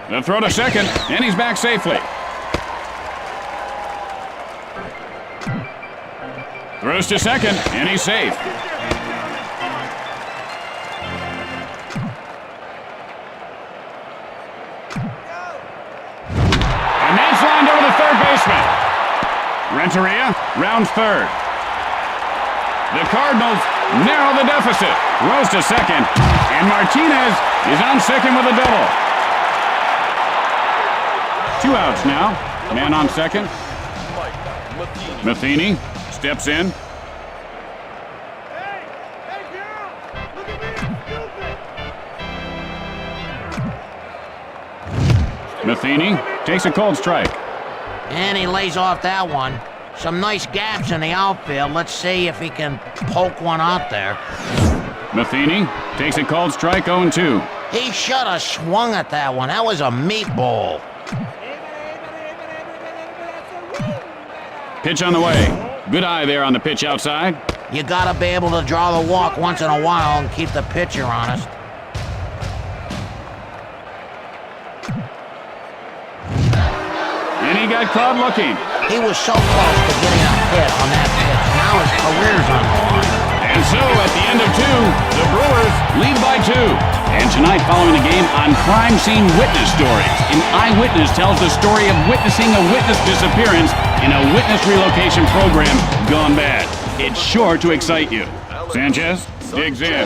The throw to second, and he's back safely. Throws to second, and he's safe. And that's lined over the third baseman. Renteria rounds third. The Cardinals narrow the deficit. Rose to second, and Martinez is on second with a double. 2 outs now. Man on second. Matheny steps in. Hey! Hey, girl! Look at me! I'm stupid! Matheny takes a cold strike. And he lays off that one. Some nice gaps in the outfield. Let's see if he can poke one out there. Matheny takes a cold strike, 0-2. He should have swung at that one. That was a meatball. Pitch on the way. Good eye there on the pitch outside. You gotta be able to draw the walk once in a while and keep the pitcher honest. And he got caught looking. He was so close to getting a hit on that pitch. Now his career's on the line. And so, at the end of 2, the Brewers lead by 2. And tonight, following the game on Crime Scene Witness Stories, an eyewitness tells the story of witnessing a witness disappearance in a witness relocation program gone bad. It's sure to excite you. Sanchez digs in.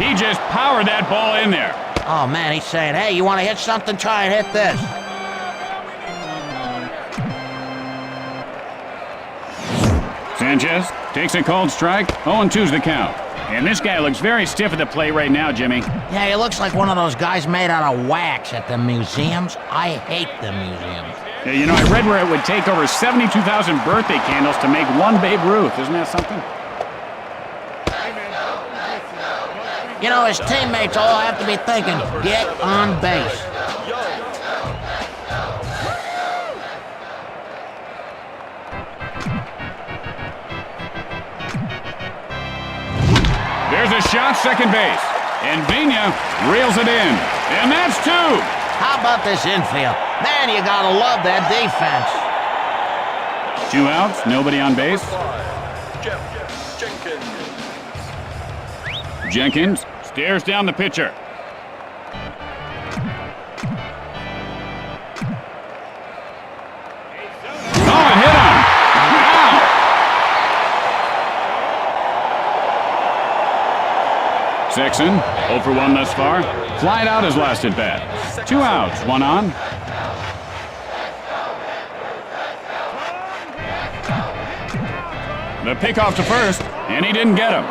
He just powered that ball in there. Oh man, he's saying, hey, you want to hit something? Try and hit this. Sanchez takes a cold strike. 0-2's the count. And this guy looks very stiff at the plate right now, Jimmy. Yeah, he looks like one of those guys made out of wax at the museums. I hate the museums. Yeah, you know, I read where it would take over 72,000 birthday candles to make one Babe Ruth. Isn't that something? You know, his teammates all have to be thinking, get on base. There's a shot, second base. And Vina reels it in. And that's 2. How about this infield? Man, you gotta love that defense. 2 outs, nobody on base. Jenkins stares down the pitcher. Oh, it hit him! Wow! Sexton, 0 for 1 thus far. Flied out his last at bat. 2 outs, 1 on. The pickoff to first, and he didn't get him.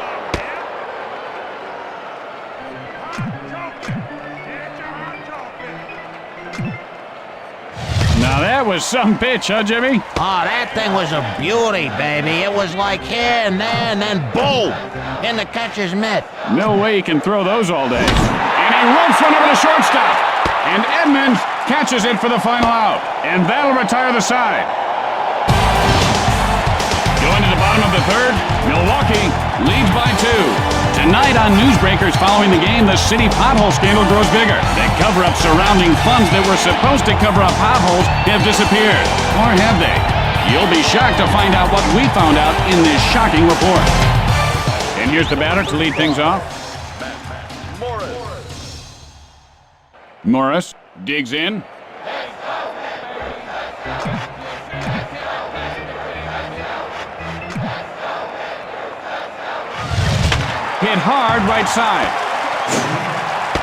Now that was some pitch, huh, Jimmy? Oh, that thing was a beauty, baby. It was like here and there, and then boom, in the catcher's mitt. No way he can throw those all day. And he ropes one over the shortstop. And Edmonds catches it for the final out. And that'll retire the side. Going to the bottom of the third, Milwaukee leads by 2. Tonight on Newsbreakers following the game, the city pothole scandal grows bigger. The cover-up surrounding funds that were supposed to cover up potholes have disappeared. Or have they? You'll be shocked to find out what we found out in this shocking report. And here's the batter to lead things off. Morris digs in. Hit hard right side.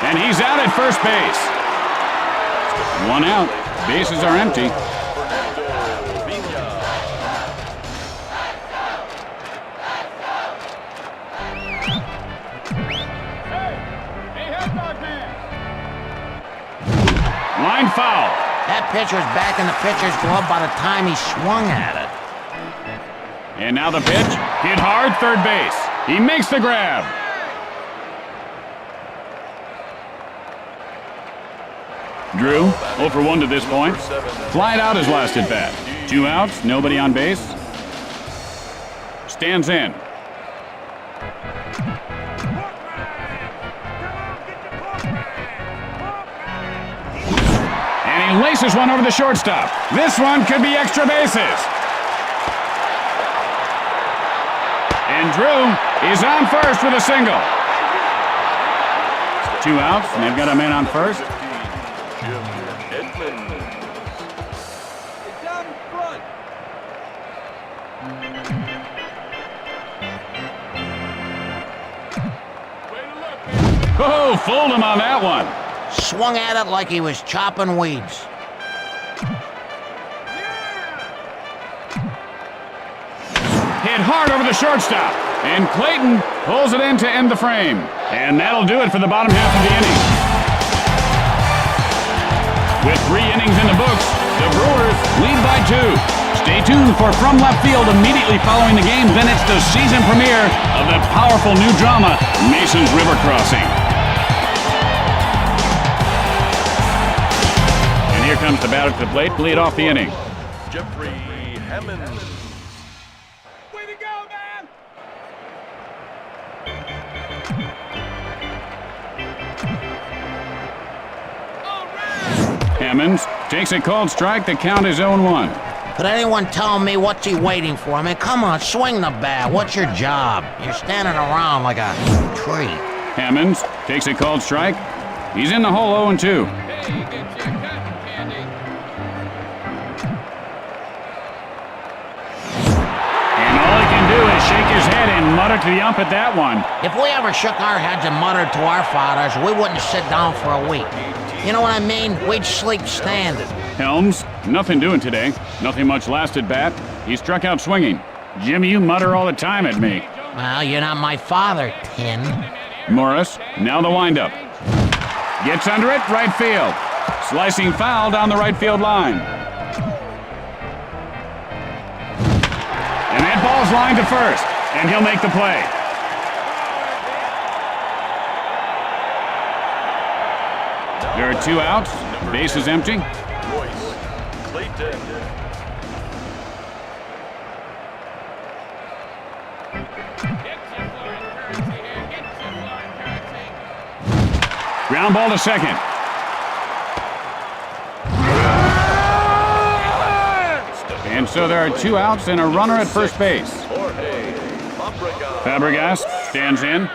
And he's out at first base. 1 out. Bases are empty. pitch was back in the pitcher's glove by the time he swung at it. And now the pitch. Hit hard, third base. He makes the grab. Drew, 0 for 1 to this point. Flied out his last at bat. 2 outs, nobody on base. Stands in. And he laces one over the shortstop. This one could be extra bases. And Drew is on first with a single. 2 outs, and they've got a man on first. Oh, fooled him on that one. Swung at it like he was chopping weeds. Hit hard over the shortstop. And Clayton pulls it in to end the frame. And that'll do it for the bottom half of the inning. With 3 innings in the books, the Brewers lead by 2. Stay tuned for From Left Field immediately following the game. Then it's the season premiere of the powerful new drama, Mason's River Crossing. And here comes the batter to the plate to lead off the inning. Jeffrey Hammond. Way to go, man! Hammonds takes a called strike. The count is 0-1. Could anyone tell me what's he waiting for? I mean, come on, swing the bat. What's your job? You're standing around like a tree. Hammonds takes a called strike. He's in the hole 0-2. And all he can do is shake his head and mutter to the ump at that one. If we ever shook our heads and muttered to our fathers, we wouldn't sit down for a week. You know what I mean? We'd sleep standing. Helms, nothing doing today. Nothing much last at bat. He struck out swinging. Jimmy, you mutter all the time at me. Well, you're not my father, Tin. Morris, now the windup. Gets under it, right field. Slicing foul down the right field line. And that ball's lined to first, and he'll make the play. There are 2 outs. Base is empty. Royce Clayton. Ground ball to second. And so there are 2 outs and a runner at first base. Fabregas stands in.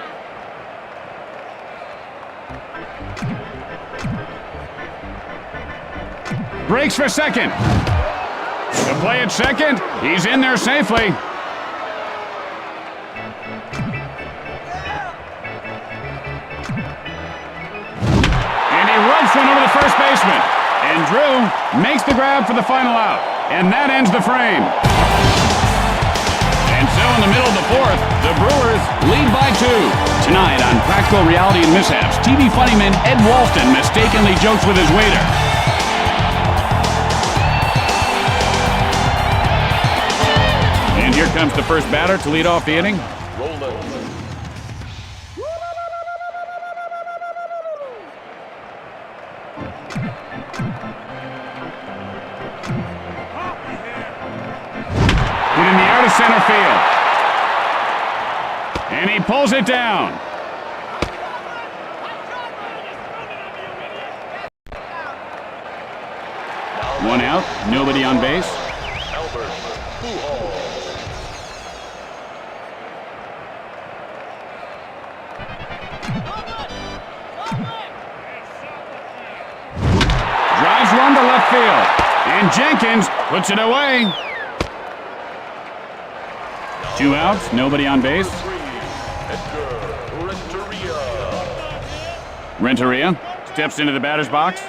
Breaks for second. The play at second. He's in there safely. And he rubs one over the first baseman. And Drew makes the grab for the final out. And that ends the frame. And so in the middle of the 4th, the Brewers lead by 2. Tonight on Practical Reality and Mishaps, TV funnyman Ed Walston mistakenly jokes with his waiter. And here comes the first batter to lead off the inning. Roland. Hit in the air to center field. And he pulls it down. One out, nobody on base. Albert Pujols. Drives one to left field. And Jenkins puts it away. 2 outs, nobody on base. Edgar Renteria. Renteria steps into the batter's box.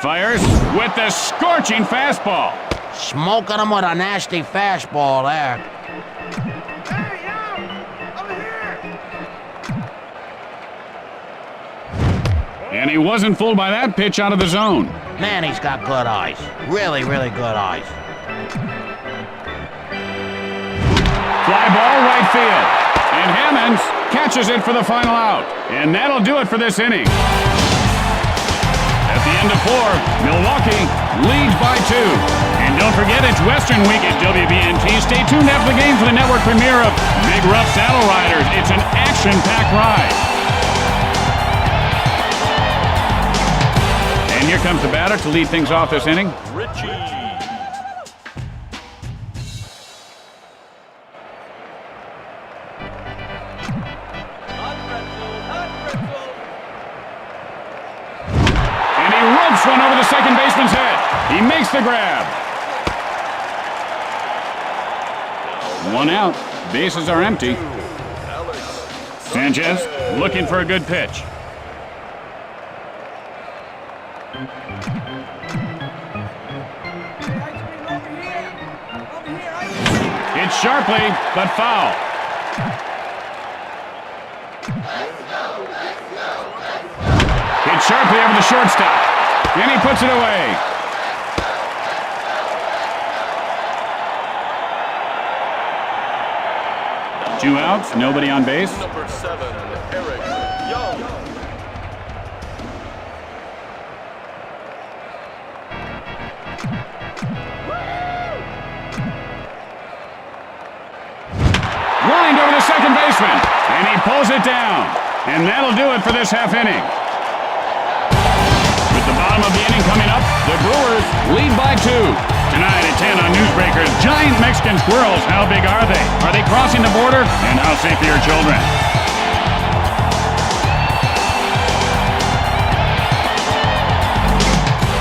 Fires with the scorching fastball. Smoking him with a nasty fastball there. Hey, yo! Over here! And he wasn't fooled by that pitch out of the zone. Man, he's got good eyes. Really, really good eyes. Fly ball right field. And Hammonds catches it for the final out. And that'll do it for this inning. At the end of 4, Milwaukee leads by 2. And don't forget, it's Western Week at WBNT. Stay tuned after the game for the network premiere of Big Rough Saddle Riders. It's an action-packed ride. And here comes the batter to lead things off this inning. Richie. And he ropes one over the second baseman's head. He makes the grab. 1 out. Bases are empty. Sanchez looking for a good pitch. Hit sharply, but foul. Hit sharply over the shortstop. And he puts it away. Two outs, nobody on base. Number 7, Eric Young. Lined over the second baseman, and he pulls it down. And that'll do it for this half inning. With the bottom of the inning coming up, the Brewers lead by 2. Tonight at 10 on Newsbreakers, giant Mexican squirrels. How big are they? Are they crossing the border? And how safe are your children?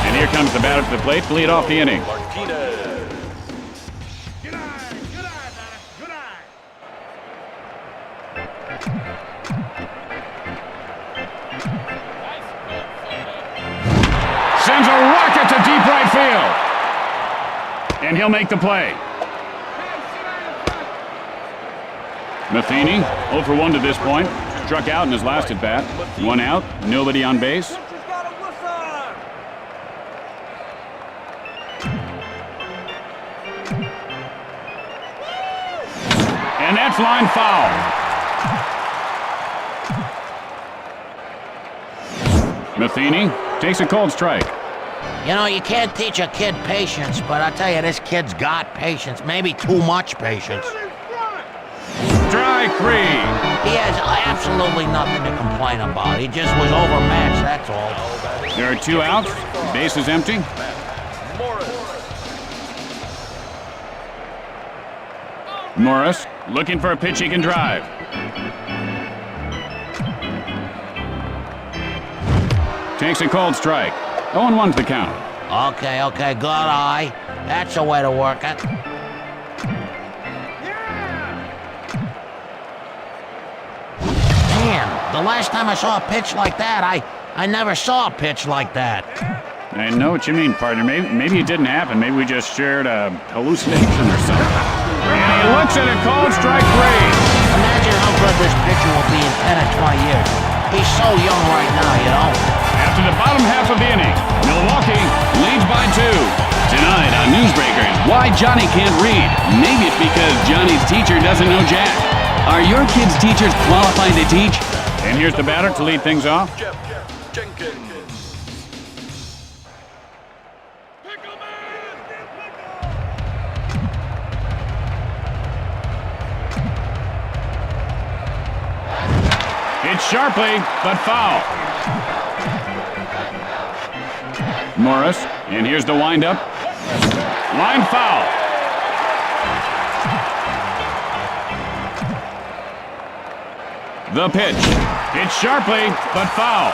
And here comes the batter to the plate to lead off the inning. Martinez. Good eye, batter. Good eye. Sends a rocket to deep right field. And he'll make the play. Matheny, 0 for 1 to this point. Struck out in his last at bat. 1 out, nobody on base. And that's line foul. Matheny takes a cold strike. You know, you can't teach a kid patience, but I tell you, this kid's got patience. Maybe too much patience. Strike 3. He has absolutely nothing to complain about. He just was overmatched, that's all. There are 2 outs. Base is empty. Morris looking for a pitch he can drive. Takes a cold strike. 0-1's the count. Okay, good eye. That's the way to work it. Man, the last time I saw a pitch like that, I never saw a pitch like that. I know what you mean, partner. Maybe it didn't happen. Maybe we just shared a hallucination or something. And he looks at a cold strike 3. Imagine how good this pitcher will be in 10 or 20 years. He's so young right now, you know. After the bottom half of the inning, Milwaukee leads by 2. Tonight on Newsbreakers, why Johnny can't read. Maybe it's because Johnny's teacher doesn't know Jack. Are your kids' teachers qualified to teach? And here's the batter to lead things off. Jeff Jenkins. Hit sharply, but foul. Morris, and here's the windup. Line foul. The pitch. Hit sharply, but foul.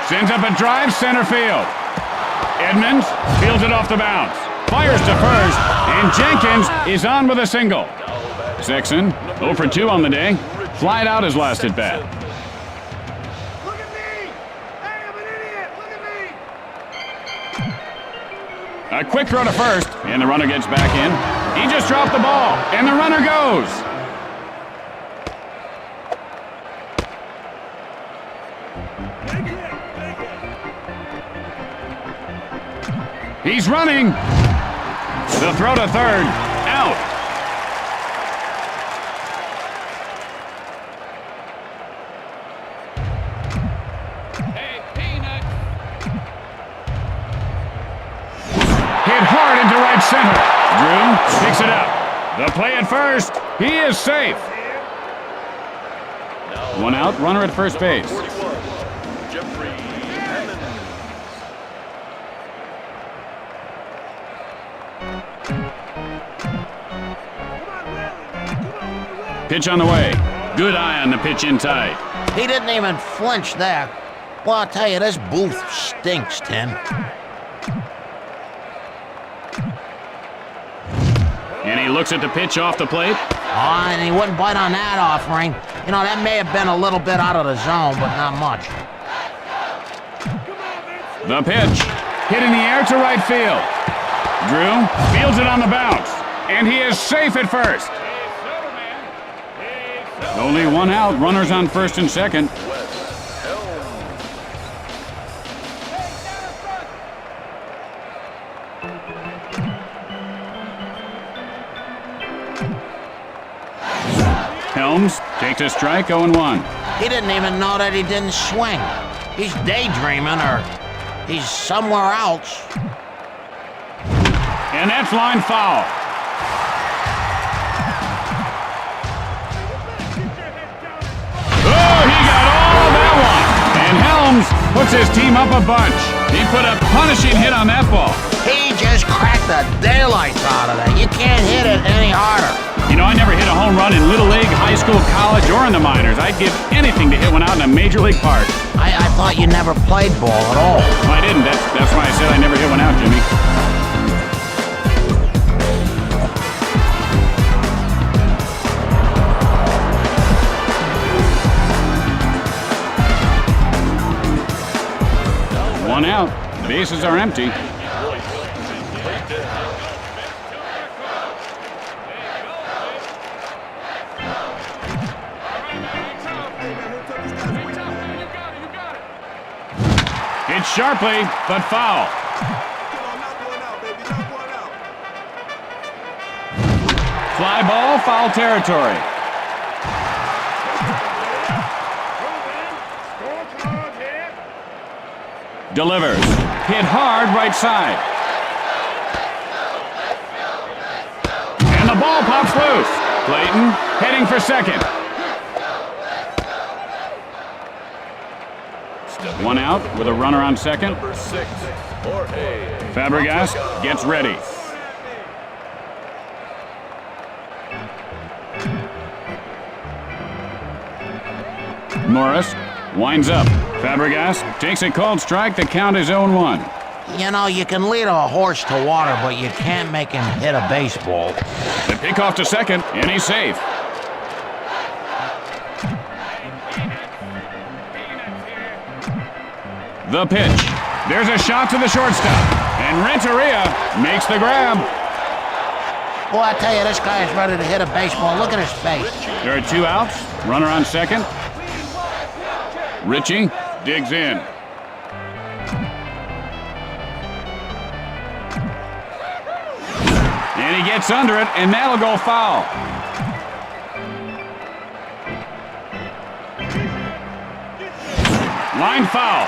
Sends up a drive center field. Edmonds fields it off the bounce. Fires to first, and Jenkins is on with a single. Sexton, 0 for 2 on the day. Flied out his last at bat. Look at me! Hey, I'm an idiot! Look at me! A quick throw to first, and the runner gets back in. He just dropped the ball, and the runner goes. He's running. The throw to third. Out. Hey, Peanut. Hit hard into right center. Drew picks it up. The play at first. He is safe. One out, runner at first base. 41, Jeffrey Hammond. Pitch on the way. Good eye on the pitch in tight. He didn't even flinch there. Well, I'll tell you, this booth stinks, Tim. And he looks at the pitch off the plate. Oh, and he wouldn't bite on that offering. You know, that may have been a little bit out of the zone, but not much. The pitch. Hit in the air to right field. Drew fields it on the bounce. And he is safe at first. Only one out. Runners on first and second. Helms takes a strike, 0-1. He didn't even know that he didn't swing. He's daydreaming or he's somewhere else. And that's line foul. Oh, he got all that one. And Helms puts his team up a bunch. He put a punishing hit on that ball. He just cracked the daylights out of that. You can't hit it any harder. You know, I never hit a home run in Little League, high school, college, or in the minors. I'd give anything to hit one out in a major league park. I thought you never played ball at all. Well, I didn't. That's why I said I never hit one out, Jimmy. One out. Bases are empty. Hit sharply, but foul. Fly ball, foul territory. Delivers. Hit hard right side. And the ball pops loose. Clayton heading for second. One out with a runner on second. Number 6, Jorge. Fabregas gets ready. Morris winds up. Fabregas takes a called strike. The count is 0-1. You know, you can lead a horse to water, but you can't make him hit a baseball. The pickoff to second, and he's safe. The pitch. There's a shot to the shortstop, and Renteria makes the grab. Boy, I tell you, this guy is ready to hit a baseball. Look at his face. There are two outs. Runner on second. Richie digs in. And he gets under it, and that'll go foul. Line foul.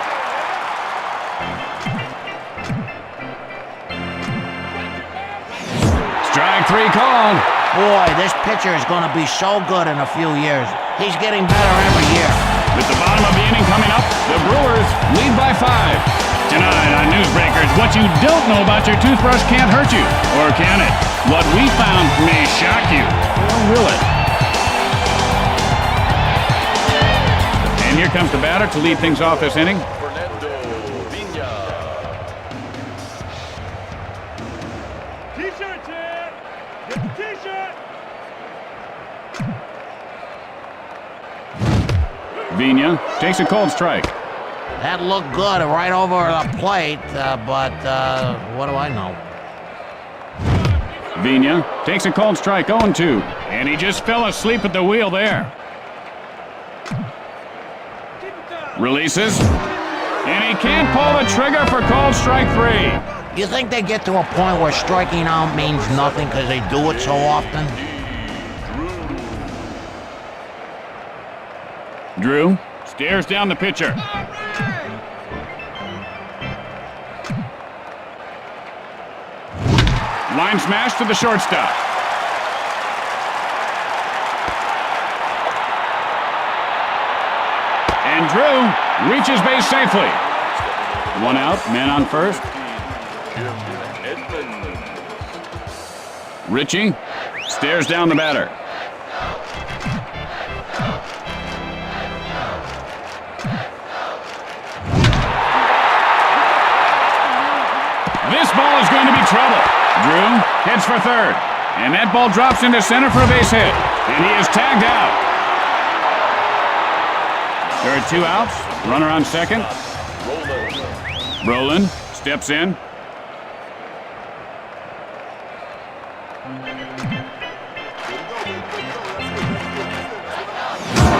Strike three called. Boy, this pitcher is going to be so good in a few years. He's getting better every year. With the bottom of the inning coming up, the Brewers lead by 5. Tonight on Newsbreakers, what you don't know about your toothbrush can't hurt you. Or can it? What we found may shock you. Or will it? And here comes the batter to lead things off this inning. T-shirt, Chad! Get the T-shirt! Vina takes a cold strike. That looked good right over the plate, but what do I know? Vina takes a cold strike, 0-2. And he just fell asleep at the wheel there. Keep it down! Releases. And he can't pull the trigger for called strike 3. You think they get to a point where striking out means nothing because they do it so often? Drew stares down the pitcher. Line smash to the shortstop. And Drew reaches base safely. 1 out, man on first. Richie stares down the batter. This ball is going to be trouble. Drew heads for third. And that ball drops into center for a base hit. And he is tagged out. There are 2 outs. Runner on second. Roland steps in.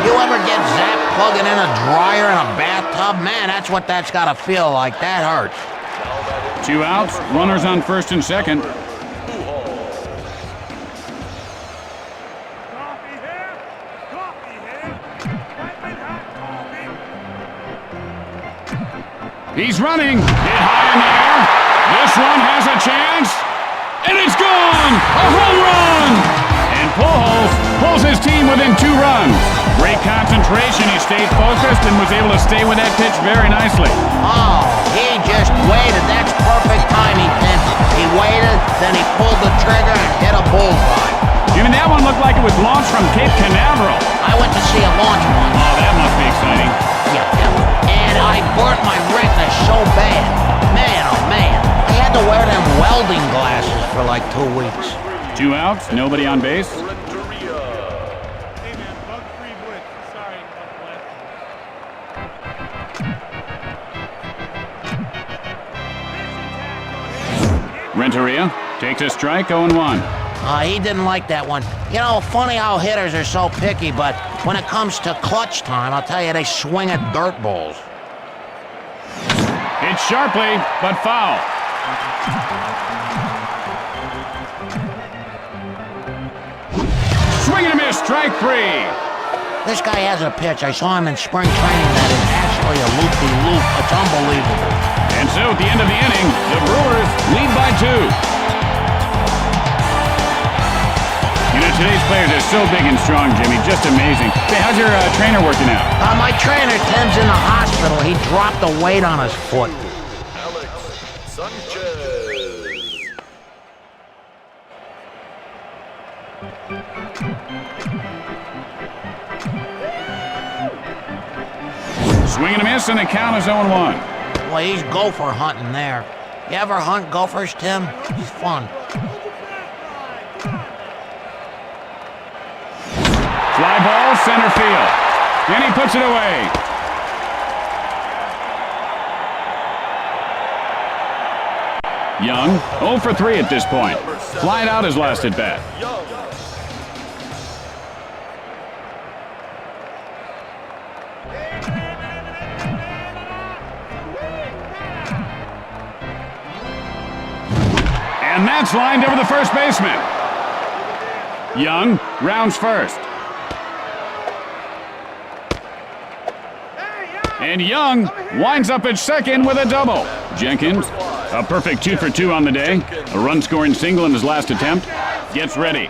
You ever get zapped plugging in a dryer in a bathtub? Man, that's what that's got to feel like. That hurts. 2 outs. Runners on first and second. Coffee here. Coffee here. Piping hot coffee. He's running. Hit high in the air. This one has a chance. And it's gone! A home run! And Pujols pulls his team within 2 runs. Great concentration. He stayed focused and was able to stay with that pitch very nicely. Oh, he just waited. That's perfect timing, Tim. He waited, then he pulled the trigger and hit a bullseye. Even that one looked like it was launched from Cape Canaveral. I went to see a launch once. Oh, that must be exciting. Yeah. And I burnt my retina so bad. Man, oh man. I had to wear them welding glasses for like 2 weeks. 2 outs. Nobody on base. Hey man, bug-free blitz. Sorry, Renteria takes a strike, 0-1. He didn't like that one. You know, funny how hitters are so picky, but when it comes to clutch time, I'll tell you, they swing at dirt balls. Hit sharply, but foul. Swing and a miss, strike 3. This guy has a pitch. I saw him in spring training that is actually a loop-de-loop. It's unbelievable. And so at the end of the inning, the Brewers lead by 2. You know, today's players are so big and strong, Jimmy. Just amazing. Hey, how's your trainer working out? My trainer, Tim's in the hospital. He dropped a weight on his foot. Alex Sanchez. Swing and a miss, and the count is 0-1. Well, he's gopher hunting there. You ever hunt gophers, Tim? It's fun. Fly ball, center field. And he puts it away. Young, 0 for 3 at this point. Flied out his last at bat. And that's lined over the first baseman. Young rounds first. And Young winds up at second with a double. Jenkins, a perfect 2 for 2 on the day. A run-scoring single in his last attempt. Gets ready. You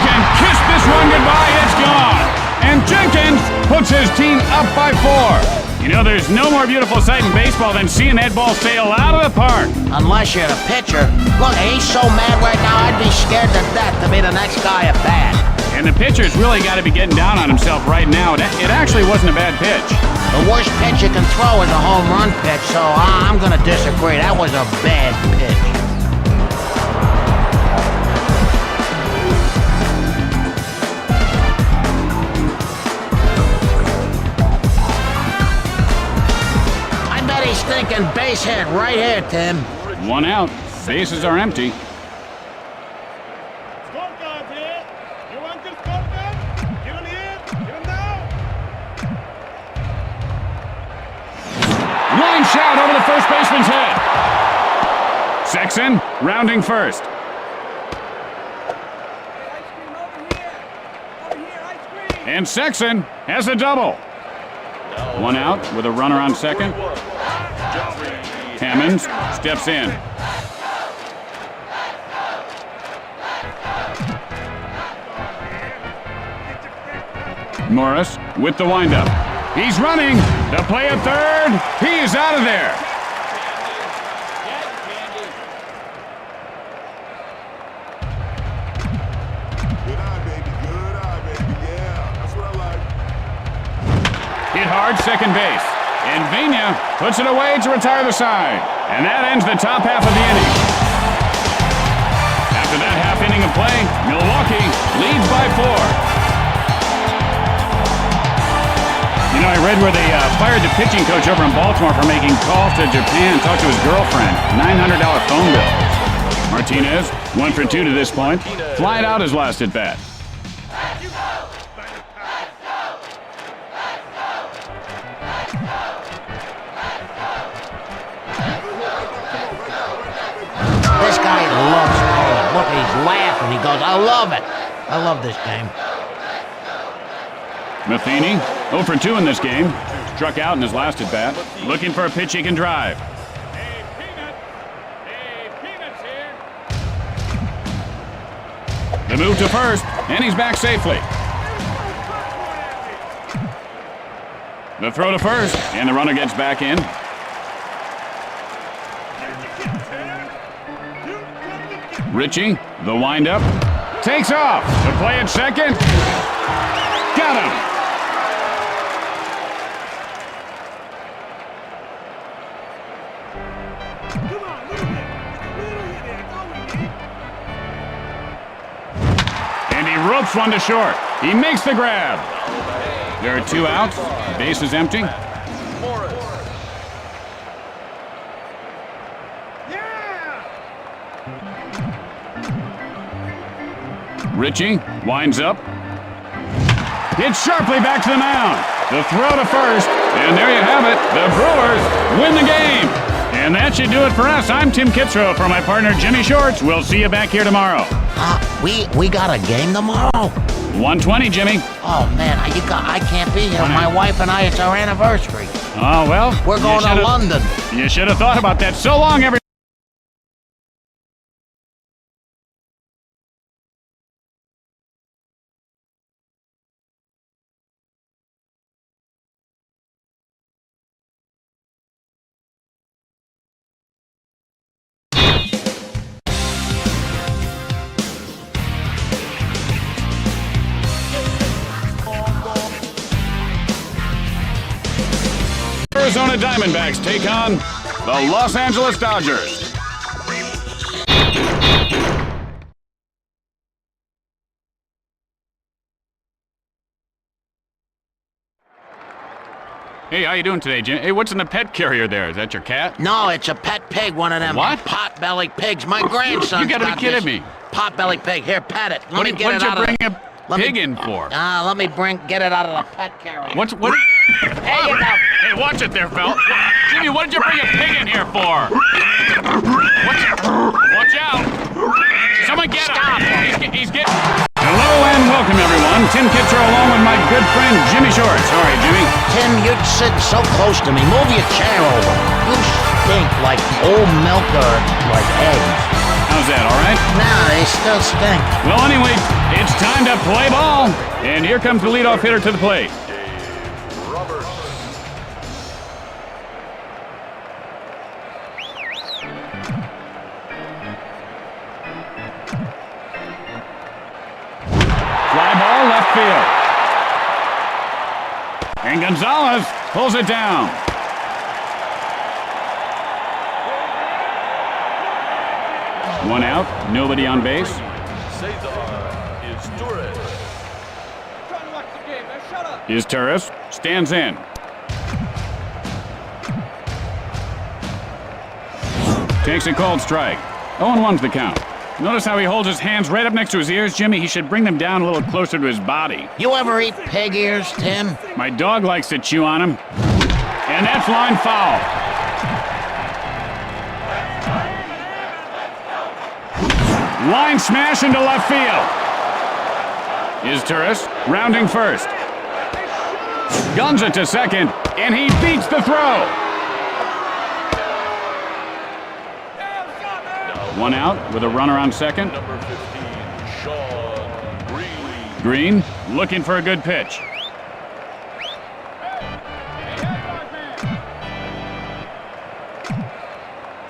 can kiss this one goodbye. It's gone. And Jenkins puts his team up by 4. You know, there's no more beautiful sight in baseball than seeing that ball sail out of the park. Unless you're the pitcher. Look, he's so mad right now, I'd be scared to death to be the next guy at bat. And the pitcher's really got to be getting down on himself right now. It actually wasn't a bad pitch. The worst pitch you can throw is a home run pitch, so I'm going to disagree. That was a bad pitch. He's thinking base hit right here, Tim. 1 out. Bases are empty. shot over the first baseman's head. Sexton rounding first. And Sexton has a double. One out with a runner on second. Hammonds steps in. Morris with the windup. He's running. The play at third. He is out of there. Hit hard, second base. And Vena puts it away to retire the side. And that ends the top half of the inning. After that half inning of play, Milwaukee leads by 4. You know, I read where they fired the pitching coach over in Baltimore for making calls to Japan, talked to his girlfriend. $900 phone bill. Martinez, 1 for 2 to this point. Flied out his last at bat. This guy loves it. Look, he's laughing. He goes, I love it. I love this game. Matheny, 0 for 2 in this game. Struck out in his last at bat. Looking for a pitch he can drive. Hey, Peanut. Hey, Peanut's here. The move to first, and he's back safely. The throw to first, and the runner gets back in. Richie, the windup, takes off. The play at second. Got him. Come on, little hit. Little hit there. That's all we need. And he ropes one to short. He makes the grab. There are 2 outs. Base is empty. Morris. Yeah! Richie winds up. Hits sharply back to the mound. The throw to first. And there you have it. The Brewers win the game. And that should do it for us. I'm Tim Kitzrow for my partner Jimmy Shorts. We'll see you back here tomorrow. We got a game tomorrow? 1:20, Jimmy. Oh, man, I can't be here. My wife and I, it's our anniversary. Oh, well. We're going to London. You should have thought about that. So long, everybody. Arizona Diamondbacks take on the Los Angeles Dodgers. Hey, how you doing today, Jim? Hey, what's in the pet carrier there? Is that your cat? No, it's a pet pig, one of them pot-bellied pigs. My grandson. You gotta be kidding me. Pot-bellied pig. Here, pet it. Let me get it out What did you of bring a pig in for? Let me get it out of the pet carrier. What? Hey, you go. Hey, watch it there, fella. Jimmy, what did you bring a pig in here for? Watch out. Someone get him. He's getting... Hello and welcome, everyone. Tim Kitzrow along with my good friend Jimmy Shorts. All right, Jimmy. Tim, you're sitting so close to me. Move your chair over. You stink like old milk or like eggs. How's that, all right? Nah, they still stink. Well, anyway, it's time to play ball. And here comes the leadoff hitter to the plate. Roberts. Fly ball left field. And Gonzalez pulls it down. One out, nobody on base. Cesar is Torres. Trying to watch the game, man. Shut up. Is Turris, stands in. Takes a cold strike. 0-1's the count. Notice how he holds his hands right up next to his ears, Jimmy? He should bring them down a little closer to his body. You ever eat pig ears, Tim? My dog likes to chew on them. And that's line foul. Line smash into left field. Is Turris rounding first. Guns it to second, and he beats the throw. One out with a runner on second. Number 15, Sean Green. Green looking for a good pitch.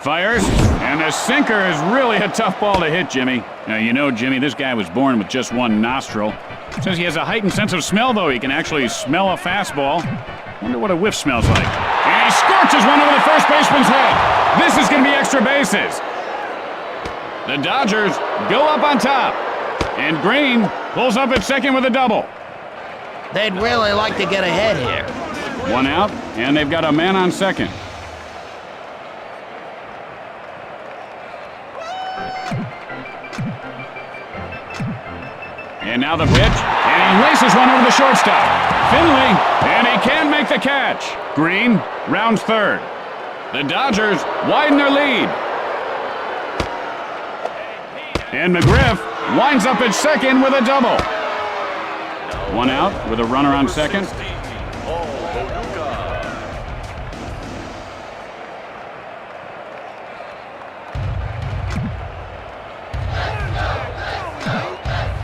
Fires, and the sinker is really a tough ball to hit, Jimmy. Now, you know, Jimmy, this guy was born with just one nostril. Says he has a heightened sense of smell, though. He can actually smell a fastball. Wonder what a whiff smells like. And he scorches one over the first baseman's head. This is going to be extra bases. The Dodgers go up on top. And Green pulls up at second with a double. They'd really like to get ahead here. One out, and they've got a man on second. And now the pitch, and he laces one over the shortstop. Finley, and he can make the catch. Green rounds third. The Dodgers widen their lead. And McGriff winds up at second with a double. One out with a runner on second.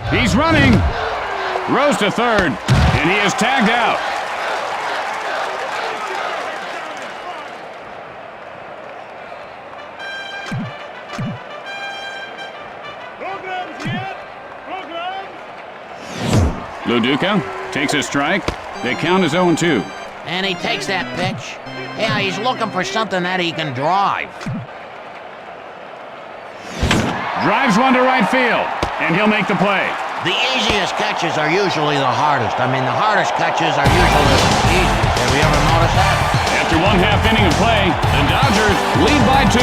He's running. Throws to third, and he is tagged out. Luduca takes a strike. The count is 0-2. And he takes that pitch. Yeah, he's looking for something that he can drive. Drives one to right field, and he'll make the play. The easiest catches are usually the hardest. I mean, the hardest catches are usually the easiest. Have you ever noticed that? After one half inning of play, the Dodgers lead by 2.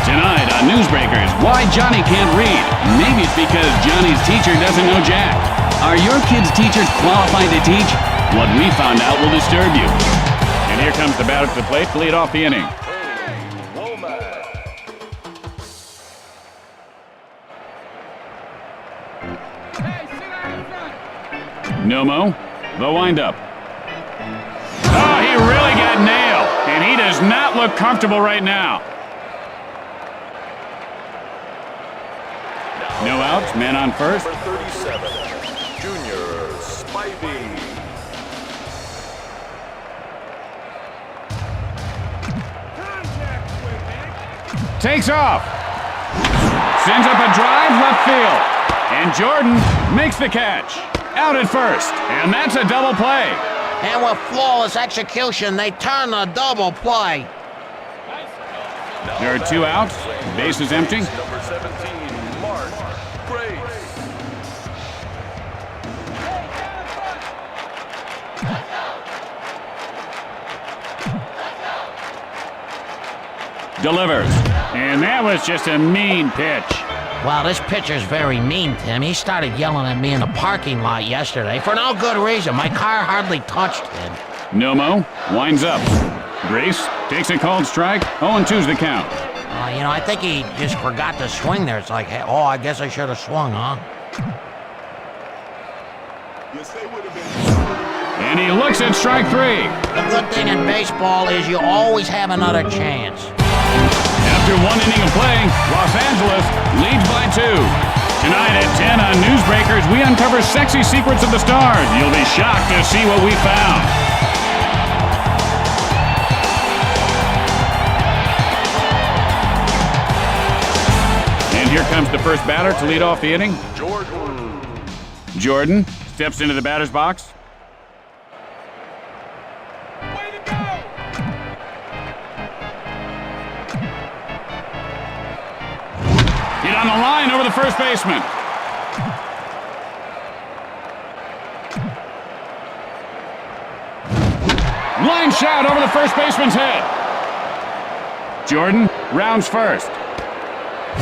Tonight on Newsbreakers, why Johnny can't read. Maybe it's because Johnny's teacher doesn't know Jack. Are your kids' teachers qualified to teach? What we found out will disturb you. And here comes the batter to the plate to lead off the inning. Nomo, the windup. Oh, he really got nailed, and he does not look comfortable right now. No outs, man on first. Number 37, Junior Spivey. Takes off. Sends up a drive left field. And Jordan makes the catch. Out at first, and that's a double play. And with flawless execution, they turn the double play. There are 2 outs. Base is empty. Number 17, Mark Grace. Delivers. And that was just a mean pitch. Well, this pitcher's very mean, Tim. He started yelling at me in the parking lot yesterday for no good reason. My car hardly touched him. Nomo winds up. Grace takes a called strike. 0-2's the count. You know, I think he just forgot to swing there. It's like, hey, oh, I guess I should have swung, huh? And he looks at strike 3. The good thing in baseball is you always have another chance. After 1 inning of play, Los Angeles leads by 2. Tonight at 10 on Newsbreakers, we uncover sexy secrets of the stars. You'll be shocked to see what we found. And here comes the first batter to lead off the inning. Jordan steps into the batter's box. On the line over the first baseman. Line shot over the first baseman's head. Jordan rounds first.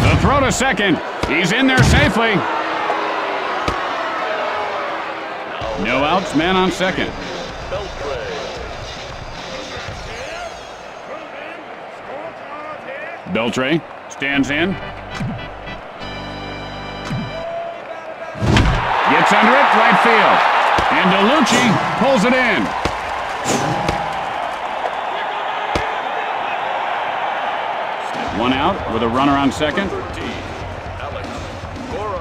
The throw to second. He's in there safely. No outs, man on second. Beltre stands in. Gets under it, right field. And DeLucci pulls it in. One out with a runner on second. 13, Alex Cora.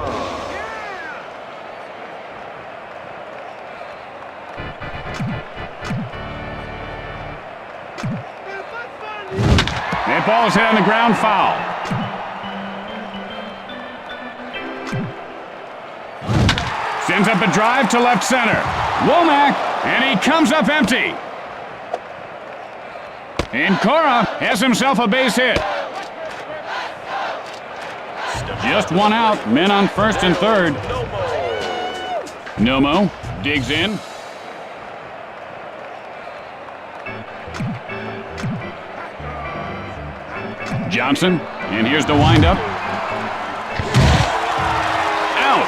That ball is hit on the ground, foul. Sends up a drive to left center. Womack, and he comes up empty. And Cora has himself a base hit. Just one out, men on first and third. Nomo digs in. Johnson, and here's the windup. Out.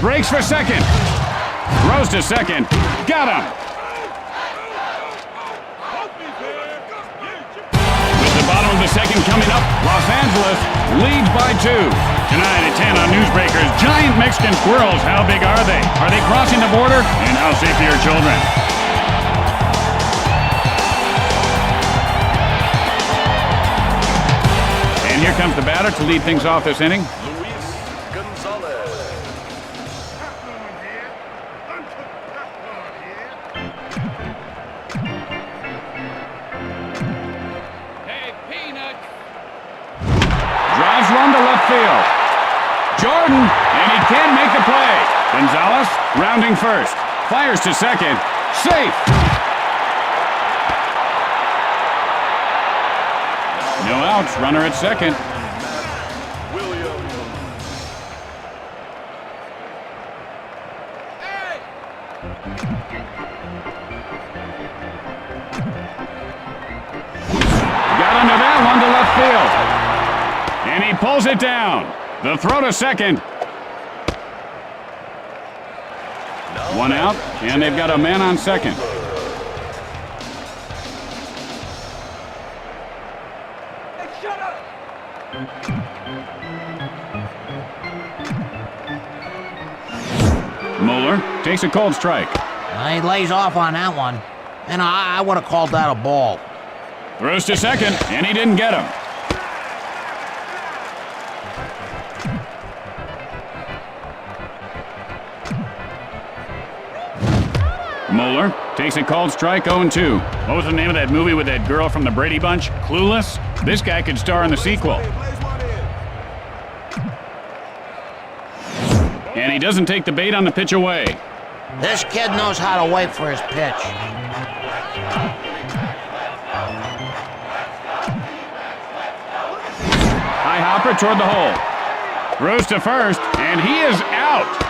Breaks for second. Throws to second. Got him. With the bottom of the second coming up, Los Angeles leads by 2. Tonight at 10 on Newsbreakers, giant Mexican squirrels. How big are they? Are they crossing the border? And how safe are your children? And here comes the batter to lead things off this inning. Field. Jordan, and he can't make the play. Gonzalez rounding first. Fires to second. Safe. No outs. Runner at second. Got under that one to left field. And he pulls it down. The throw to second. One out, and they've got a man on second. Hey, shut up! Mueller takes a cold strike. He lays off on that one. And I would have called that a ball. Throws to second, and he didn't get him. Mueller takes a called strike, 0-2. What was the name of that movie with that girl from the Brady Bunch? Clueless? This guy could star in the sequel. And he doesn't take the bait on the pitch away. This kid knows how to wait for his pitch. High hopper toward the hole. Throws to first, and he is out.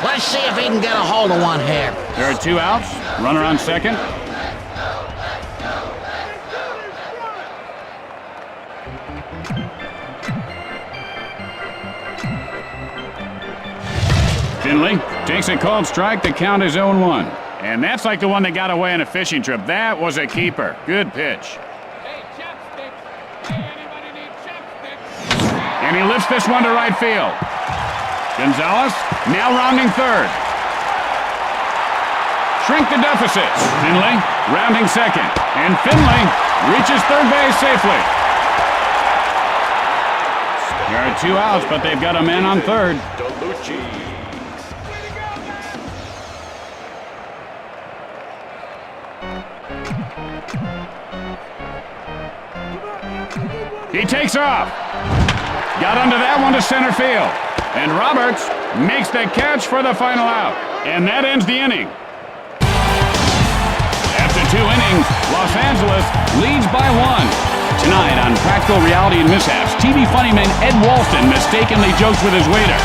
Let's see if he can get a hold of one here. There are 2 outs. Runner on second. Finley takes a called strike. The count is 0-1. And that's like the one that got away on a fishing trip. That was a keeper. Good pitch. Hey, chopsticks! Hey, anybody need chopsticks? And he lifts this one to right field. Gonzalez now rounding third. Shrink the deficit. Finley rounding second. And Finley reaches third base safely. There are 2 outs, but they've got a man on third. DeLucci. He takes off. Got under that one to center field. And Roberts makes the catch for the final out. And that ends the inning. After 2 innings, Los Angeles leads by 1. Tonight on Practical Reality and Mishaps, TV funnyman Ed Walston mistakenly jokes with his waiter.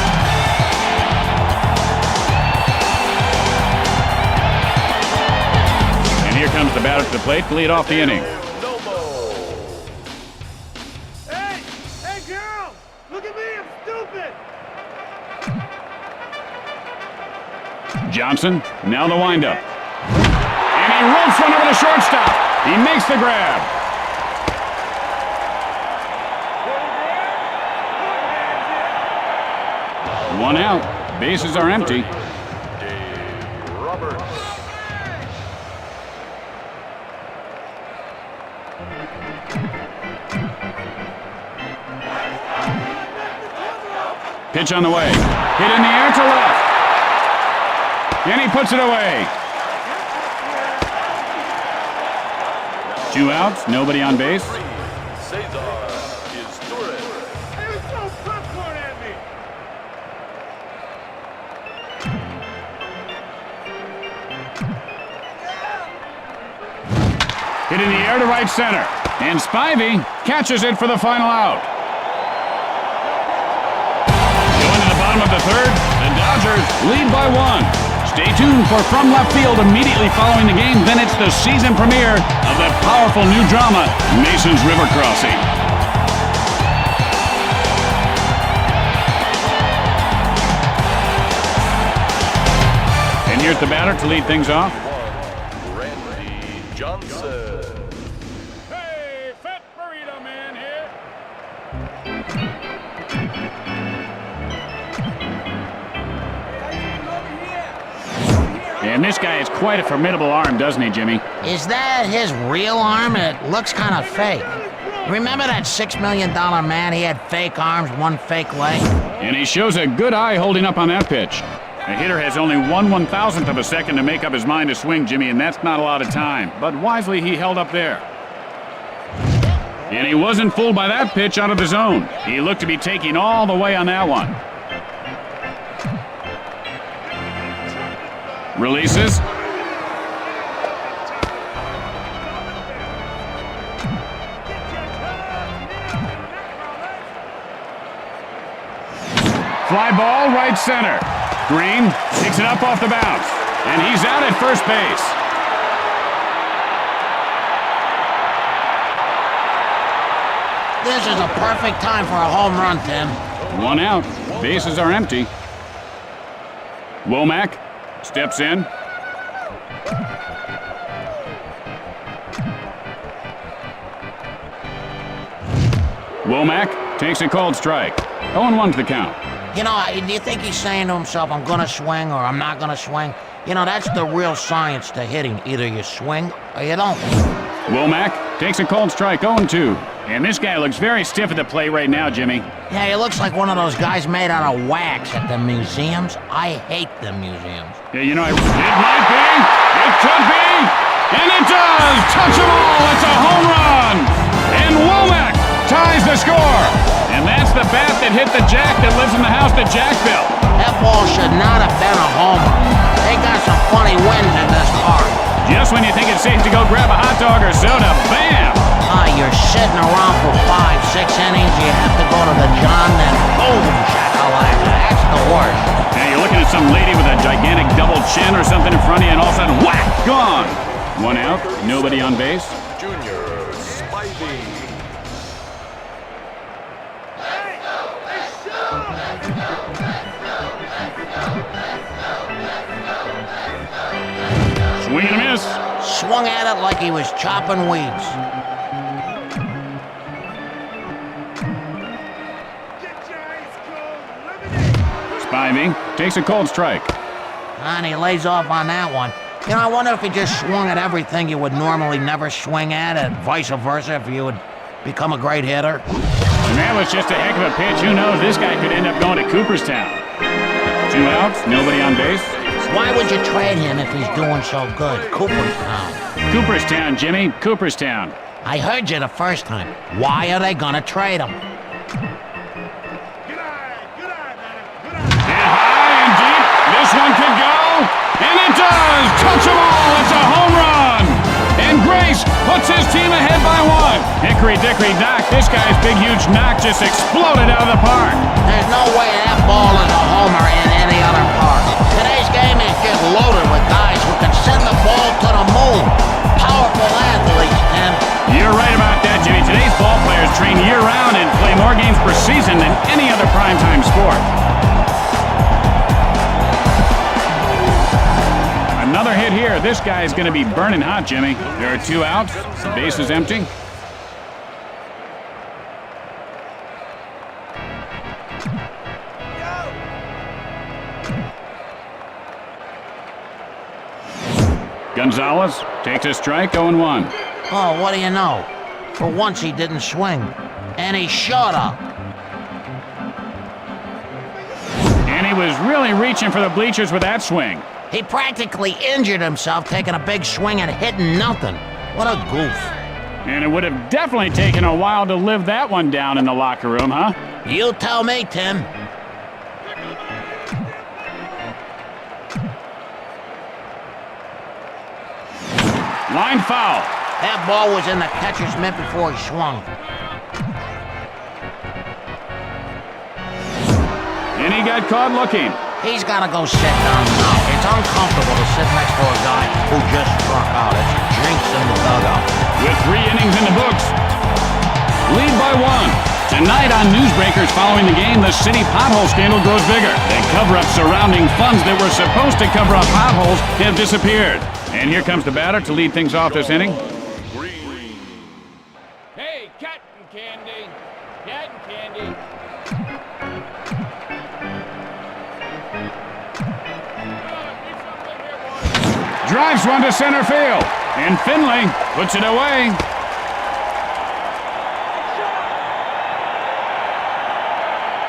And here comes the batter to the plate to lead off the inning. Hey, girls! Look at me, I'm stupid! Johnson, now the windup. And he rolls one over the shortstop. He makes the grab. One out. Bases are empty. Dave Roberts. Pitch on the way. Hit in the air to left. And he puts it away. 2 outs, nobody on base. Cesar is Torres. Hey, throw popcorn at me! Hit in the air to right center. And Spivey catches it for the final out. Going to the bottom of the third, the Dodgers lead by 1. Stay tuned for From Left Field immediately following the game. Then it's the season premiere of the powerful new drama, Mason's River Crossing. And here's the batter to lead things off. Randy Johnson. Hey, Fat Burrito Man here. And this guy has quite a formidable arm, doesn't he, Jimmy? Is that his real arm? It looks kind of fake. Remember that $6 million man? He had fake arms, one fake leg. And he shows a good eye holding up on that pitch. A hitter has only 1/1000th of a second to make up his mind to swing, Jimmy, and that's not a lot of time. But wisely, he held up there. And he wasn't fooled by that pitch out of the zone. He looked to be taking all the way on that one. Releases. Fly ball, right center. Green picks it up off the bounce. And he's out at first base. This is a perfect time for a home run, Tim. 1 out. Bases are empty. Womack steps in. Womack takes a cold strike. 0-1's the count. You know, do you think he's saying to himself, I'm going to swing or I'm not going to swing? You know, that's the real science to hitting. Either you swing or you don't. Womack takes a cold strike, 0-2. And this guy looks very stiff at the plate right now, Jimmy. Yeah, he looks like one of those guys made out of wax at the museums. I hate the museums. Yeah, you know, it might be, it could be, and it does! Touch 'em all, it's a home run! And Womack ties the score! And that's the bat that hit the Jack that lives in the house that Jack built. That ball should not have been a homer. They got some funny winds in this park. Just when you think it's safe to go grab a hot dog or soda, bam! You're sitting around for 5-6 innings. You have to go to the John, then boom, shakalaka. That's the worst. Yeah, you're looking at some lady with a gigantic double chin or something in front of you, and all of a sudden, whack, gone. 1 out, nobody on base. Junior Spivey. Swing and a miss. Swung at it like he was chopping weeds. Get your ice cold lemonade! Spivey takes a cold strike. And he lays off on that one. You know, I wonder if he just swung at everything you would normally never swing at, and vice versa if you would become a great hitter. And that was just a heck of a pitch. Who knows? This guy could end up going to Cooperstown. 2 outs, nobody on base. Why would you trade him if he's doing so good? Cooperstown. Cooperstown, Jimmy. Cooperstown. I heard you the first time. Why are they gonna trade him? Good eye, man. Good eye. And high and deep. This one could go. And it does. Touch 'em all. It's a home run. And Grace puts his team ahead by 1. Hickory dickory dock. This guy's big huge knock just exploded out of the park. There's no way that ball is a homer in any other park. Today's game is just loaded with guys who can send the ball to the moon. Powerful athletes, Tim. You're right about that, Jimmy. Today's ball players train year-round and play more games per season than any other primetime sport. here. This guy is going to be burning hot, Jimmy. There are 2 outs. Base is empty. Gonzalez takes a strike, 0-1. Oh, what do you know? For once he didn't swing. And he shut up. And he was really reaching for the bleachers with that swing. He practically injured himself taking a big swing and hitting nothing. What a goof. And it would have definitely taken a while to live that one down in the locker room, huh? You tell me, Tim. Line foul. That ball was in the catcher's mitt before he swung. And he got caught looking. He's got to go sit down now. It's uncomfortable to sit next to a guy who just struck out. It's drinks in the dugout. With 3 innings in the books. Lead by 1. Tonight on Newsbreakers following the game, the city pothole scandal grows bigger. The cover-up surrounding funds that were supposed to cover up potholes have disappeared. And here comes the batter to lead things off this inning. Green. Hey, cotton candy. Cotton candy. Drives one to center field. And Finley puts it away.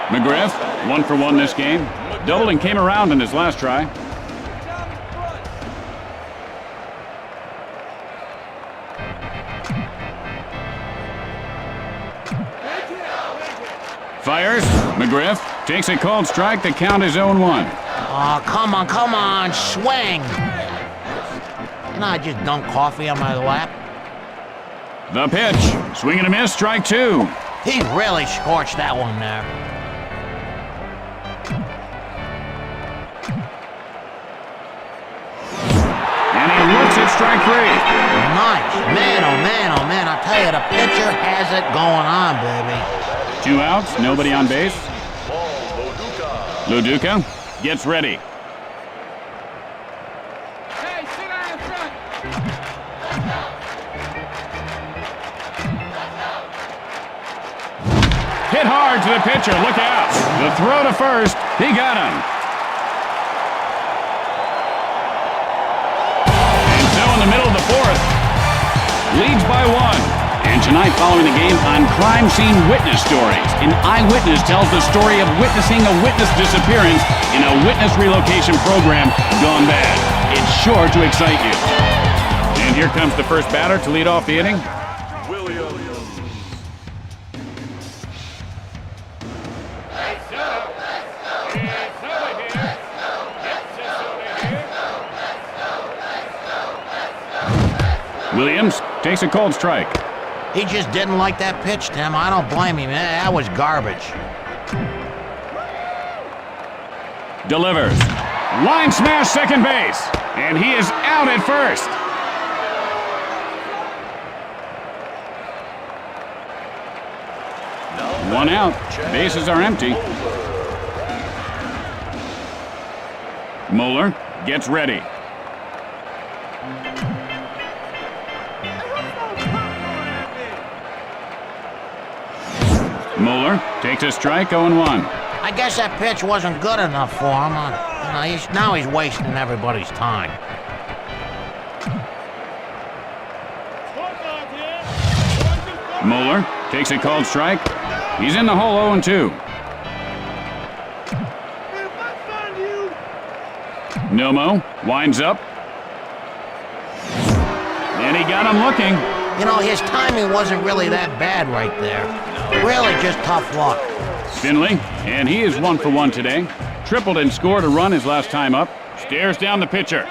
McGriff, 1 for 1 this game. Doubled and came around in his last try. Fires. McGriff takes a called strike. The count is 0-1. Oh, come on, swing. And I just dunked coffee on my lap. The pitch. Swing and a miss. Strike 2. He really scorched that one there. And he looks at strike 3. Nice. Man, oh man. I tell you, the pitcher has it going on, baby. 2 outs. Nobody on base. Ball, Loduca. Loduca gets ready. Hey, sit down in front. Hit hard to the pitcher. Look out. The throw to first. He got him. And so in the middle of the 4th, leads by 1. And tonight, following the game on Crime Scene Witness Stories, an eyewitness tells the story of witnessing a witness disappearance in a witness relocation program gone bad. It's sure to excite you. And here comes the first batter to lead off the inning. Williams. Williams takes a called strike. He just didn't like that pitch, Tim. I don't blame him. That was garbage. Delivers. Line smash second base. And he is out at first. Now 1 out. Bases are empty. Moeller gets ready. Moeller takes a strike, 0-1. I guess that pitch wasn't good enough for him. Now he's wasting everybody's time. Moeller takes a called strike. He's in the hole, 0-2. Nomo winds up. And he got him looking. You know, his timing wasn't really that bad right there. Really just tough luck. Finley, and he is 1 for 1 today. Tripled and scored a run his last time up. Stares down the pitcher.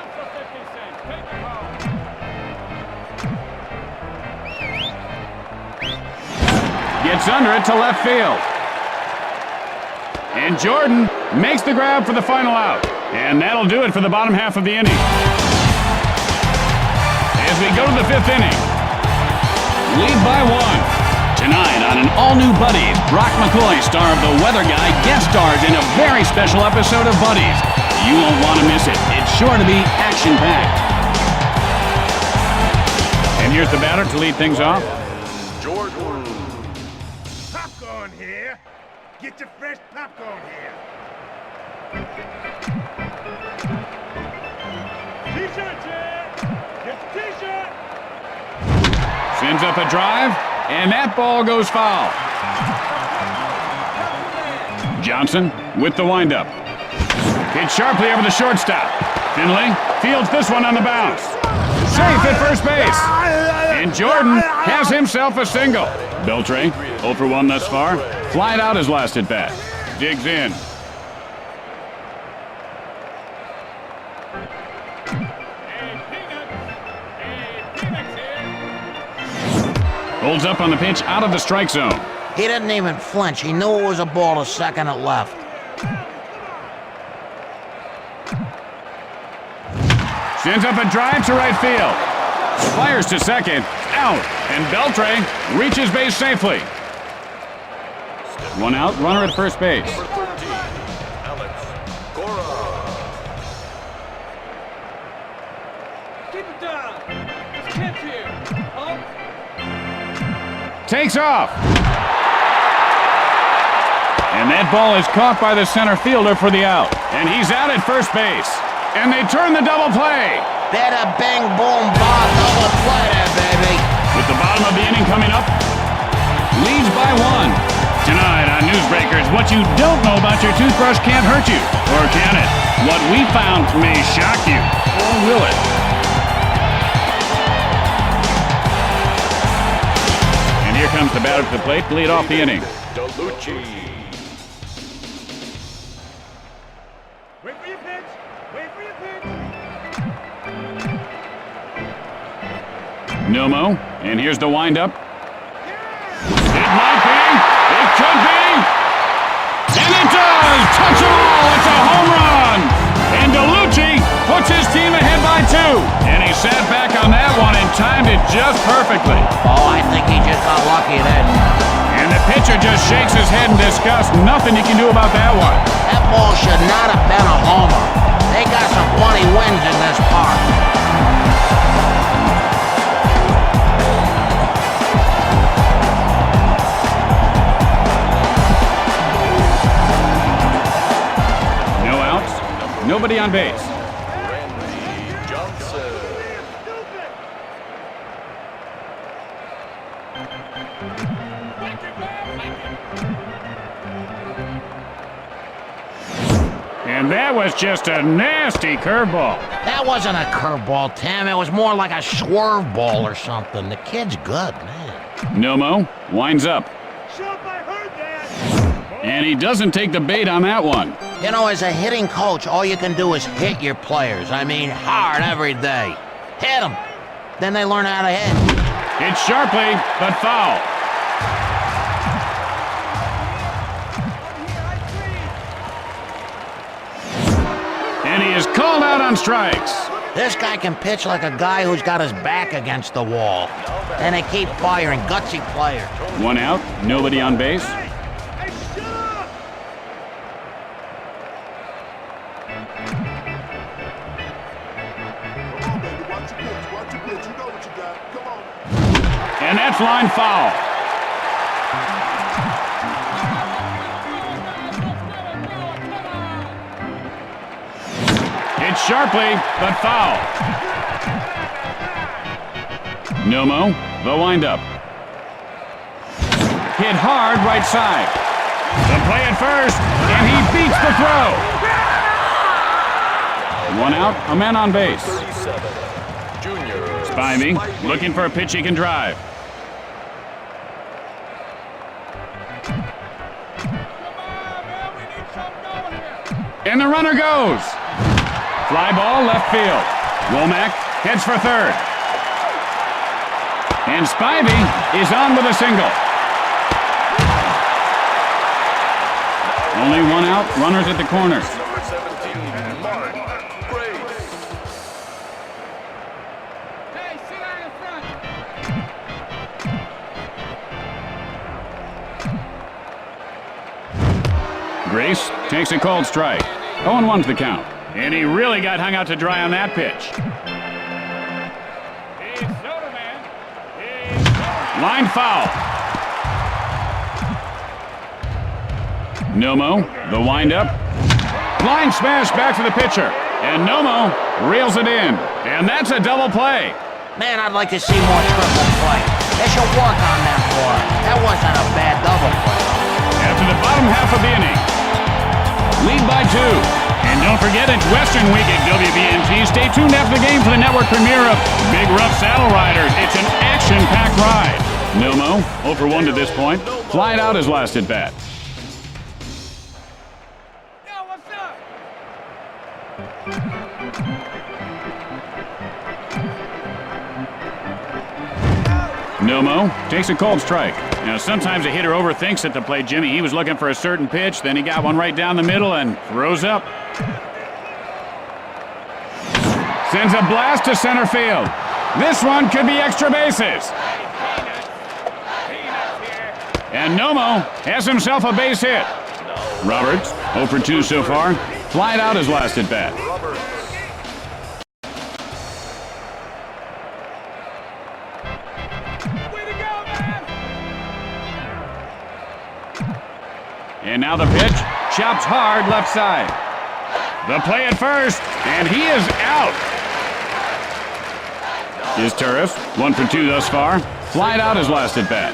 Gets under it to left field. And Jordan makes the grab for the final out. And that'll do it for the bottom half of the inning. As we go to the 5th inning. Lead by 1. Tonight on an all-new Buddies, Brock McCoy, star of The Weather Guy, guest stars in a very special episode of Buddies. You won't want to miss it. It's sure to be action-packed. here's the batter to lead things off. Jordan. Popcorn here. Get your fresh popcorn here. T-shirt, Chad. Get the T-shirt. Sends up a drive, and that ball goes foul. Johnson with the windup. Hit sharply over the shortstop. Finley fields this one on the bounce. Safe at first base. And Jordan has himself a single. Beltre, 0 for 1 thus far. Flied out his last at bat. Digs in. Holds up on the pitch out of the strike zone. He didn't even flinch. He knew it was a ball to second at left. Sends up a drive to right field. Fires to second. Out. And Beltre reaches base safely. 1 out, runner at first base. Number 13, Alex Cora. Keep it down. Let's catch here. Oh. Takes off. And that ball is caught by the center fielder for the out. And he's out at first base. And they turn the double play. Bada bing boom ba double play there, baby. With the bottom of the inning coming up, leads by 1. Tonight on Newsbreakers, what you don't know about your toothbrush can't hurt you. Or can it? What we found may shock you. Or will it? And here comes the batter to the plate to lead off the inning. DeLucci. Wait for your pitch. Wait for your pitch. Nomo, and here's the windup. It might be. It could be. And it does! Touch them all! It's a home run! And DeLucci puts his team ahead by 2. And he sat back on that one and timed it just perfectly. Oh, I think he just got lucky then. And the pitcher just shakes his head in disgust. Nothing he can do about that one. That ball should not have been a homer. They got some funny winds in this park. No outs, nobody on base. Randy Johnson. And that was just a nasty curveball. That wasn't a curveball, Tim. It was more like a swerve ball or something. The kid's good, man. Nomo winds up. Shut up, I heard that. And he doesn't take the bait on that one. You know, as a hitting coach, all you can do is hit your players. I mean, hard every day. Hit them. Then they learn how to hit. Hit sharply, but foul. And he is called out on strikes. This guy can pitch like a guy who's got his back against the wall. And they keep firing. Gutsy player. 1 out, nobody on base. Hey, shut up. Come on, baby. Watch your pitch. Watch your pitch. You know what you got. Come on. And that's line foul. Hit sharply, but foul. Nomo, the windup. Hit hard right side. The play at first, and he beats the throw. 1 out, a man on base. 37, Junior. Spivey looking for a pitch he can drive. And the runner goes. Fly ball left field. Womack heads for third. And Spivey is on with a single. Only 1 out, runners at the corners. Number 17, Mark Grace. Hey, sit down in front. Grace takes a cold strike. 0-1's the count. And he really got hung out to dry on that pitch. Hey, soda man. Line foul. Nomo, the windup. Line smash back to the pitcher. And Nomo reels it in. And that's a double play. Man, I'd like to see more triple play. They should work on that more. That wasn't a bad double play. After the bottom half of the inning, lead by 2. And don't forget, it's Western Week at WBNG. Stay tuned after the game for the network premiere of Big Rough Saddle Riders. It's an action-packed ride. Nomo, 0 for 1 to this point. Flied out his last at bat. Yo, what's up? Nomo takes a cold strike. Now, sometimes a hitter overthinks at the plate, Jimmy. He was looking for a certain pitch, then he got one right down the middle and throws up. Sends a blast to center field. This one could be extra bases. And Nomo has himself a base hit. Roberts, 0 for 2 so far. Flied out his last at bat. And now the pitch, chopped hard left side. The play at first, and he is out. Is Turris, 1 for 2 thus far. Flied out his last at bat.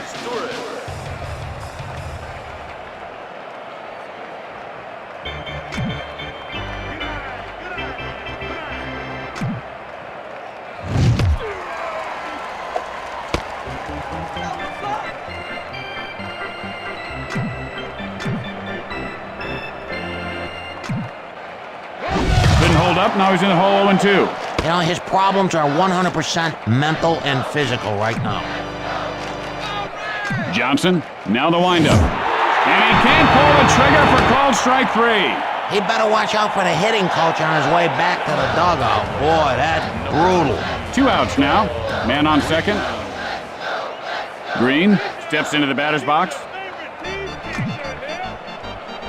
Up, now he's in the hole 0-2. You know, his problems are 100% mental and physical right now. Johnson, now the windup. And he can't pull the trigger for called strike 3. He better watch out for the hitting coach on his way back to the dugout. Boy, that's brutal. 2 outs now. Man on second. Green steps into the batter's box.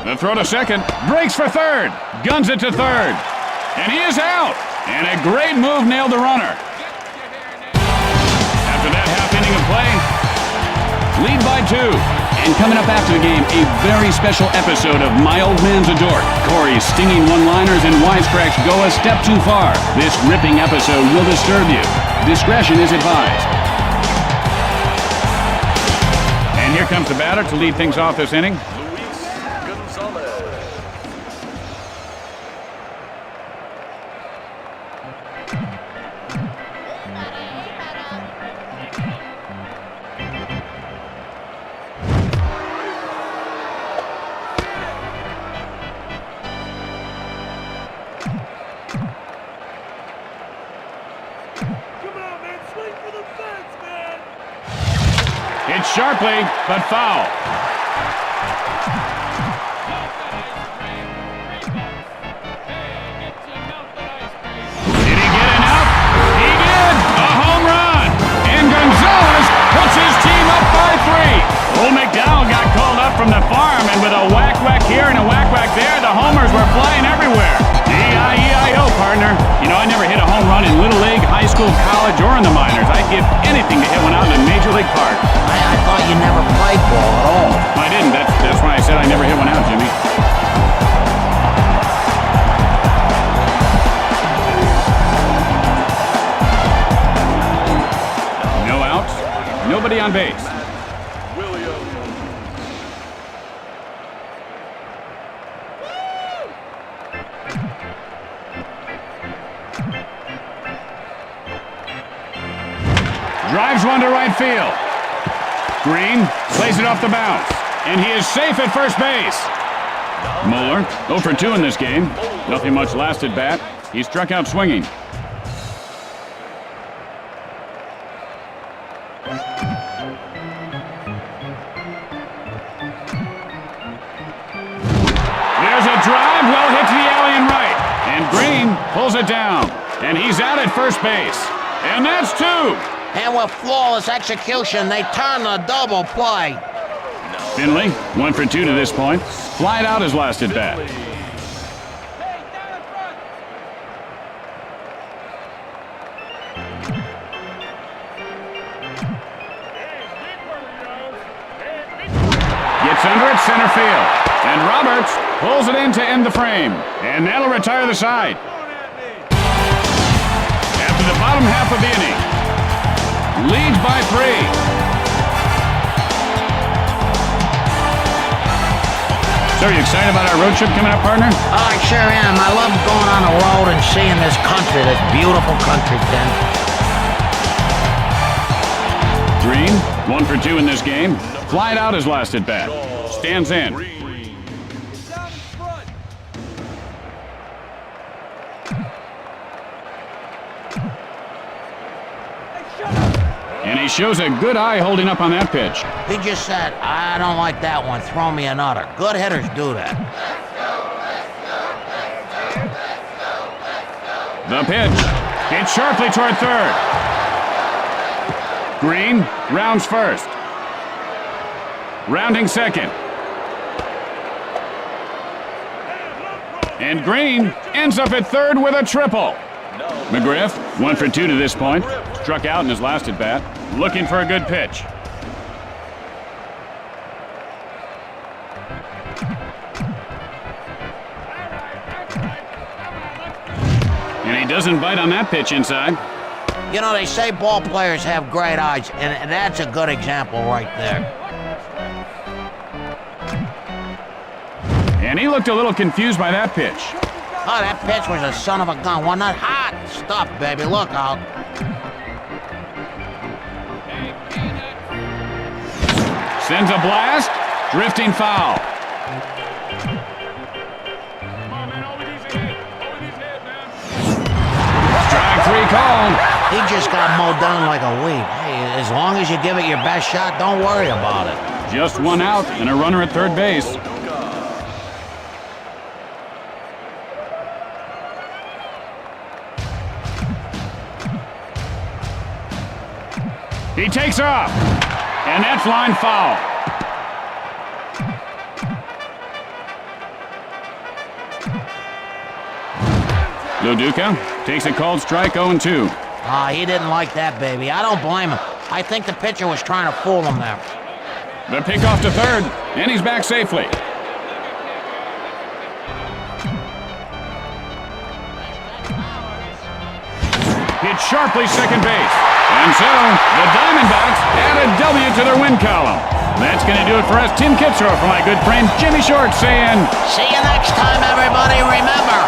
The throw to second. Breaks for third. Guns it to third. And he is out. And a great move nailed the runner. After that half inning of play, lead by 2. And coming up after the game, a very special episode of My Old Man's a Dork. Corey's stinging one-liners and wisecracks go a step too far. This ripping episode will disturb you. Discretion is advised. And here comes the batter to lead things off this inning. Hit sharply, but foul. Did he get an out? He did! A home run! And Gonzalez puts his team up by 3. Old McDowell got called up from the farm, and with a whack-whack here and a whack-whack there, the homers were flying everywhere. E-I-E-I-O, partner. You know, I never hit a home run in Little League, high school, college, or in the minors. I'd give anything to hit one out in a Major League Park. I thought you never played ball at all. I didn't. That's why I said I never hit one out, Jimmy. No outs. Nobody on base. Drives one to right field. Green plays it off the bounce, and he is safe at first base. Mueller, 0 for 2 in this game. Nothing much last at bat. He struck out swinging. There's a drive, well hit to the alley and right. And Green pulls it down, and he's out at first base. And that's 2. And with flawless execution, they turn the double play. Finley, 1 for 2 to this point. Flied out his last at bat. center field. And Roberts pulls it in to end the frame. And that'll retire the side. After the bottom half of the inning, leads by 3. So are you excited about our road trip coming up, partner? Oh, I sure am. I love going on the road and seeing this country, this beautiful country, Ken. Green, 1 for 2 in this game. Flied out his last at bat. Stands in. And he shows a good eye holding up on that pitch. He just said, I don't like that one. Throw me another. Good hitters do that. The pitch. Hit sharply toward third. Green rounds first. Rounding second. And Green ends up at third with a triple. McGriff, 1 for 2 to this point. Struck out in his last at bat. Looking for a good pitch. And he doesn't bite on that pitch inside. You know, they say ball players have great eyes, and that's a good example right there. And he looked a little confused by that pitch. Oh, that pitch was a son of a gun. Wasn't that hot stuff, baby? Look out. Sends a blast. Drifting foul. Strike 3 called. He just got mowed down like a weed. Hey, as long as you give it your best shot, don't worry about it. Just 1 out and a runner at third base. He takes off, and that's line foul. Loduca takes a called strike 0-2. He didn't like that, baby. I don't blame him. I think the pitcher was trying to fool him there. The pickoff to third, and he's back safely. Hit sharply second base. And so, the Diamondbacks add a W to their win column. That's going to do it for us. Tim Kitzrow for my good friend Jimmy Short saying, See you next time, everybody. Remember,